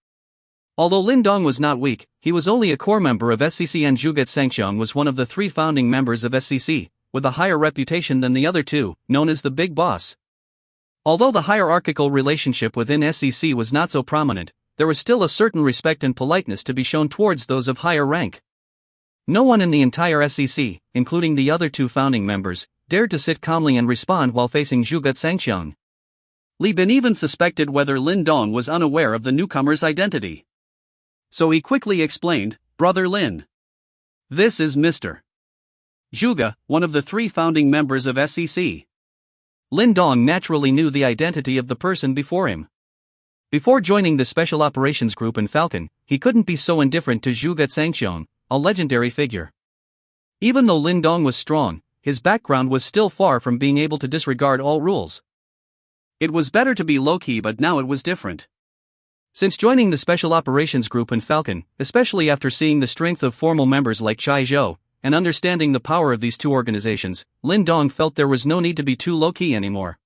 Although Lin Dong was not weak, he was only a core member of SCC, and Zhuge Sangxiong was one of the three founding members of SCC, with a higher reputation than the other two, known as the Big Boss. Although the hierarchical relationship within SCC was not so prominent, there was still a certain respect and politeness to be shown towards those of higher rank. No one in the entire SCC, including the other two founding members, dared to sit calmly and respond while facing Zhuge Sangxiong. Li Bin even suspected whether Lin Dong was unaware of the newcomer's identity. So he quickly explained, "Brother Lin. This is Mr. Zhuge, one of the three founding members of SCC." Lin Dong naturally knew the identity of the person before him. Before joining the Special Operations Group in Falcon, he couldn't be so indifferent to Zhuge Sangxiong, a legendary figure. Even though Lin Dong was strong, his background was still far from being able to disregard all rules. It was better to be low-key, but now it was different. Since joining the Special Operations Group in Falcon, especially after seeing the strength of formal members like Chai Zhou, and understanding the power of these two organizations, Lin Dong felt there was no need to be too low-key anymore.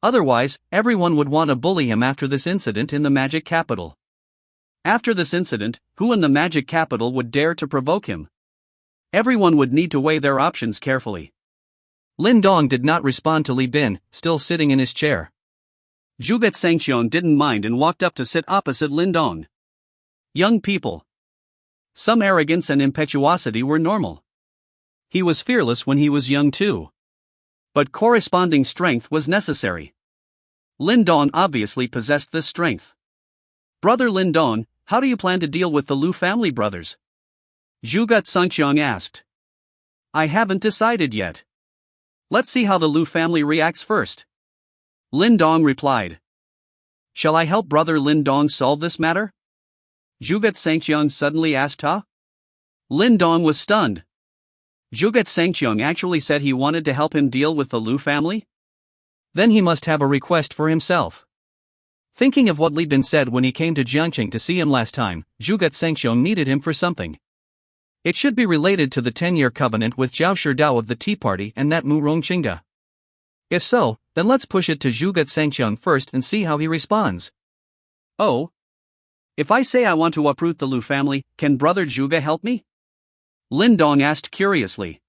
Otherwise, everyone would want to bully him after this incident in the Magic Capital. After this incident, who in the Magic Capital would dare to provoke him? Everyone would need to weigh their options carefully. Lin Dong did not respond to Li Bin, still sitting in his chair. Zhuge Sangxiong didn't mind and walked up to sit opposite Lin Dong. Young people. Some arrogance and impetuosity were normal. He was fearless when he was young too. But corresponding strength was necessary. Lin Dong obviously possessed this strength. "Brother Lin Dong, how do you plan to deal with the Lu family brothers?" Zhuge Sangxiong asked. "I haven't decided yet. Let's see how the Lu family reacts first," Lin Dong replied. "Shall I help brother Lin Dong solve this matter?" Zhuge Sangxiong suddenly asked. Lin Dong was stunned. Zhuge Sangxiong actually said he wanted to help him deal with the Lu family? Then he must have a request for himself. Thinking of what Li Bin said when he came to Jiangqing to see him last time, Zhuge Sangxiong needed him for something. It should be related to the 10-year covenant with Zhao Shidao of the Tea Party and that Mu Rongqingda. If so, then let's push it to Zhuge Sangxiong first and see how he responds. "Oh? If I say I want to uproot the Lu family, can brother Zhuge help me?" Lin Dong asked curiously.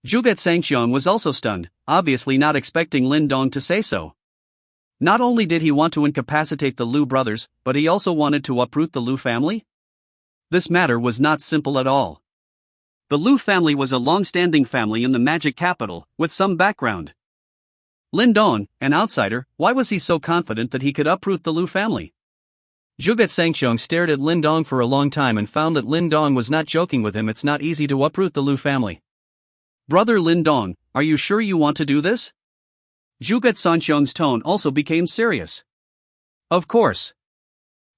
Zhuge Sangxiong was also stunned, obviously not expecting Lin Dong to say so. Not only did he want to incapacitate the Lu brothers, but he also wanted to uproot the Lu family? This matter was not simple at all. The Lu family was a long-standing family in the Magic Capital, with some background. Lin Dong, an outsider, why was he so confident that he could uproot the Lu family? Zhuge Sangxiong stared at Lin Dong for a long time and found that Lin Dong was not joking with him. It's not easy to uproot the Lu family. "Brother Lin Dong, are you sure you want to do this?" Zhuge Sangxiong's tone also became serious. "Of course.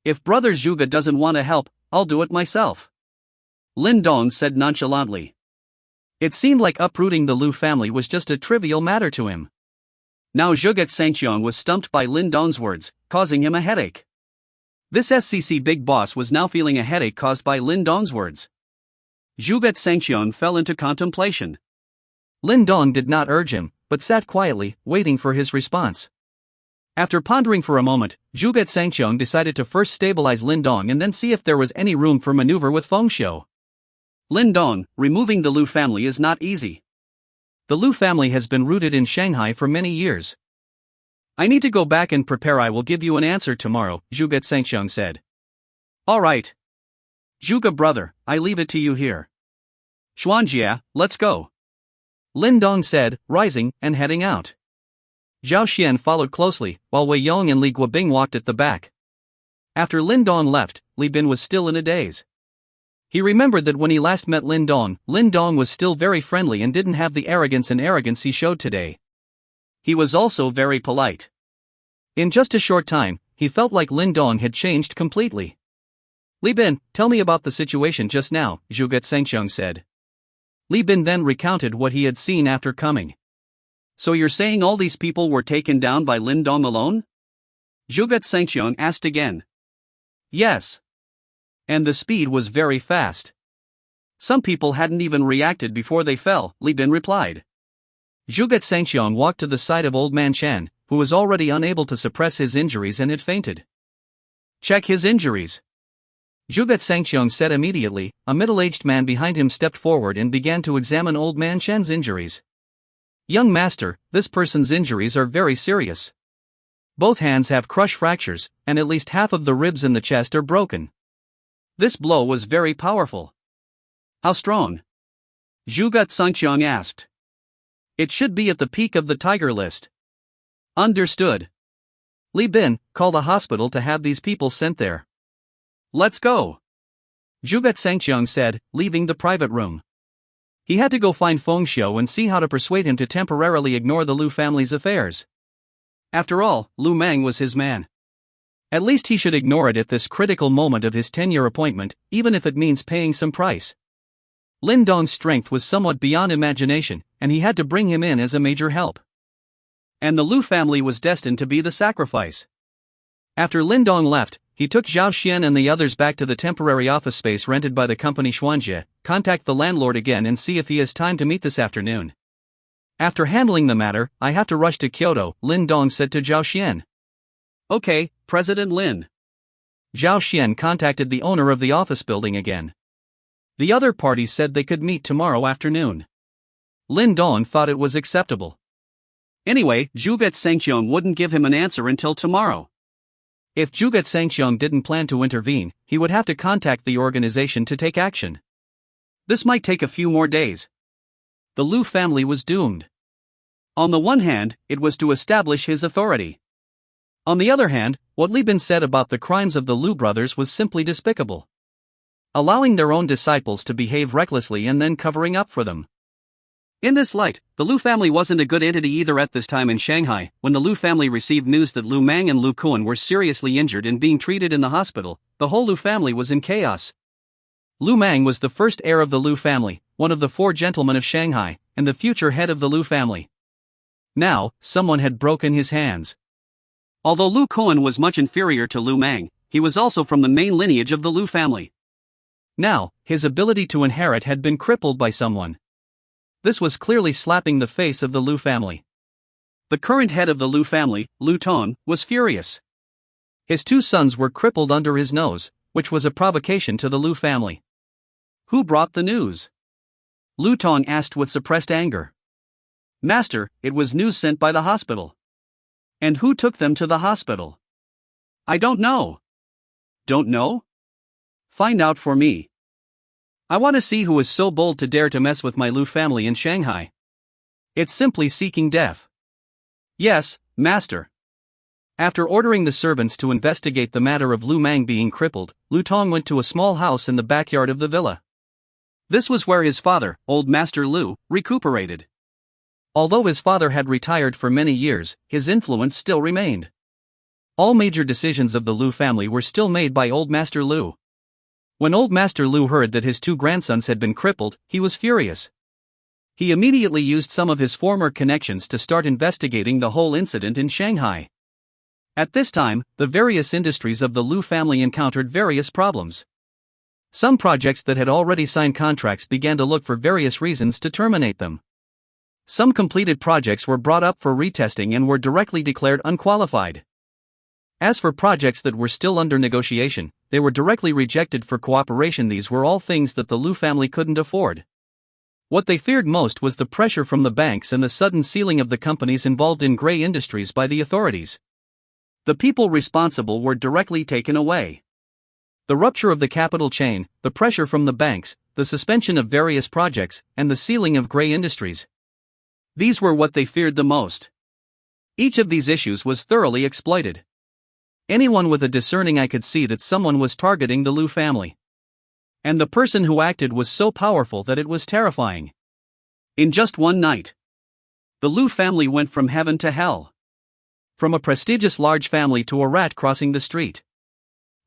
If brother Zhuge doesn't want to help, I'll do it myself," Lin Dong said nonchalantly. It seemed like uprooting the Lu family was just a trivial matter to him. Now Zhuge Sangxiong was stumped by Lin Dong's words, causing him a headache. This SCC big boss was now feeling a headache caused by Lin Dong's words. Zhuge Sangxiong fell into contemplation. Lin Dong did not urge him, but sat quietly, waiting for his response. After pondering for a moment, Zhuge Sangxiong decided to first stabilize Lin Dong and then see if there was any room for maneuver with Feng Xiu. "Lin Dong, removing the Lu family is not easy. The Lu family has been rooted in Shanghai for many years. I need to go back and prepare. I will give you an answer tomorrow," Zhuge Sangxiong said. "All right. Zhuge brother, I leave it to you here. Xuanjia, let's go," Lin Dong said, rising and heading out. Zhao Xian followed closely, while Wei Yong and Li Guobing walked at the back. After Lin Dong left, Li Bin was still in a daze. He remembered that when he last met Lin Dong was still very friendly and didn't have the arrogance he showed today. He was also very polite. In just a short time, he felt like Lin Dong had changed completely. Li Bin, tell me about the situation just now, Zhuge Sengxiong said. Li Bin then recounted what he had seen after coming. So you're saying all these people were taken down by Lin Dong alone? Zhuge Sengxiong asked again. Yes. And the speed was very fast. Some people hadn't even reacted before they fell, Li Bin replied. Zhuge Sengxiong walked to the side of Old Man Chen, who was already unable to suppress his injuries and had fainted. Check his injuries. Zhuge Sengxiong said immediately. A middle-aged man behind him stepped forward and began to examine Old Man Chen's injuries. Young master, this person's injuries are very serious. Both hands have crush fractures, and at least half of the ribs in the chest are broken. This blow was very powerful. How strong? Zhuge Sengxiong asked. It should be at the peak of the tiger list. Understood. Li Bin, call the hospital to have these people sent there. Let's go. Zhuge Sengxiong said, leaving the private room. He had to go find Feng Xiu and see how to persuade him to temporarily ignore the Lu family's affairs. After all, Lu Meng was his man. At least he should ignore it at this critical moment of his 10-year appointment, even if it means paying some price. Lin Dong's strength was somewhat beyond imagination, and he had to bring him in as a major help. And the Lu family was destined to be the sacrifice. After Lin Dong left, he took Zhao Xian and the others back to the temporary office space rented by the company Xuanjie. Contact the landlord again and see if he has time to meet this afternoon. After handling the matter, I have to rush to Kyoto, Lin Dong said to Zhao Xian. Okay, President Lin. Zhao Xian contacted the owner of the office building again. The other parties said they could meet tomorrow afternoon. Lin Dong thought it was acceptable. Anyway, Zhuge Sengxiong wouldn't give him an answer until tomorrow. If Zhuge Sengxiong didn't plan to intervene, he would have to contact the organization to take action. This might take a few more days. The Lu family was doomed. On the one hand, it was to establish his authority. On the other hand, what Li Bin said about the crimes of the Lu brothers was simply despicable. Allowing their own disciples to behave recklessly and then covering up for them. In this light, the Lu family wasn't a good entity either. At this time in Shanghai, when the Lu family received news that Lu Mang and Lu Kuan were seriously injured and being treated in the hospital, the whole Lu family was in chaos. Lu Mang was the first heir of the Lu family, one of the 4 gentlemen of Shanghai, and the future head of the Lu family. Now, someone had broken his hands. Although Lu Kuan was much inferior to Lu Mang, he was also from the main lineage of the Lu family. Now, his ability to inherit had been crippled by someone. This was clearly slapping the face of the Lu family. The current head of the Lu family, Lu Tong, was furious. His 2 sons were crippled under his nose, which was a provocation to the Lu family. Who brought the news? Lu Tong asked with suppressed anger. Master, it was news sent by the hospital. And who took them to the hospital? I don't know. Don't know? Find out for me. I want to see who is so bold to dare to mess with my Lu family in Shanghai. It's simply seeking death. Yes, master. After ordering the servants to investigate the matter of Lu Mang being crippled, Lu Tong went to a small house in the backyard of the villa. This was where his father, Old Master Lu, recuperated. Although his father had retired for many years, his influence still remained. All major decisions of the Lu family were still made by Old Master Lu. When Old Master Lu heard that his 2 grandsons had been crippled, he was furious. He immediately used some of his former connections to start investigating the whole incident in Shanghai. At this time, the various industries of the Lu family encountered various problems. Some projects that had already signed contracts began to look for various reasons to terminate them. Some completed projects were brought up for retesting and were directly declared unqualified. As for projects that were still under negotiation, they were directly rejected for cooperation. These were all things that the Lu family couldn't afford. What they feared most was the pressure from the banks and the sudden sealing of the companies involved in gray industries by the authorities. The people responsible were directly taken away. The rupture of the capital chain, the pressure from the banks, the suspension of various projects, and the sealing of gray industries. These were what they feared the most. Each of these issues was thoroughly exploited. Anyone with a discerning eye could see that someone was targeting the Lu family. And the person who acted was so powerful that it was terrifying. In just one night, the Lu family went from heaven to hell. From a prestigious large family to a rat crossing the street.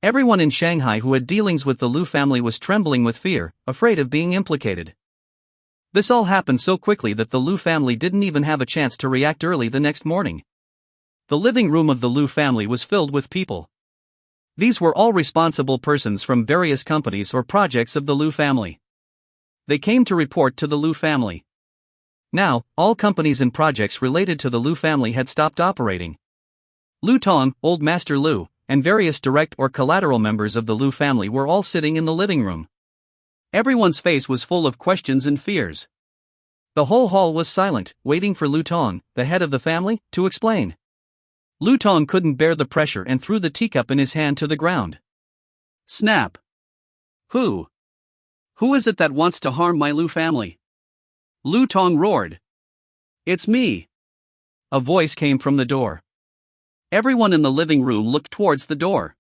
Everyone in Shanghai who had dealings with the Lu family was trembling with fear, afraid of being implicated. This all happened so quickly that the Lu family didn't even have a chance to react early the next morning. The living room of the Lu family was filled with people. These were all responsible persons from various companies or projects of the Lu family. They came to report to the Lu family. Now, all companies and projects related to the Lu family had stopped operating. Lu Tong, Old Master Lu, and various direct or collateral members of the Lu family were all sitting in the living room. Everyone's face was full of questions and fears. The whole hall was silent, waiting for Lu Tong, the head of the family, to explain. Lu Tong couldn't bear the pressure and threw the teacup in his hand to the ground. Snap! Who is it that wants to harm my Lu family? Lu Tong roared. It's me. A voice came from the door. Everyone in the living room looked towards the door.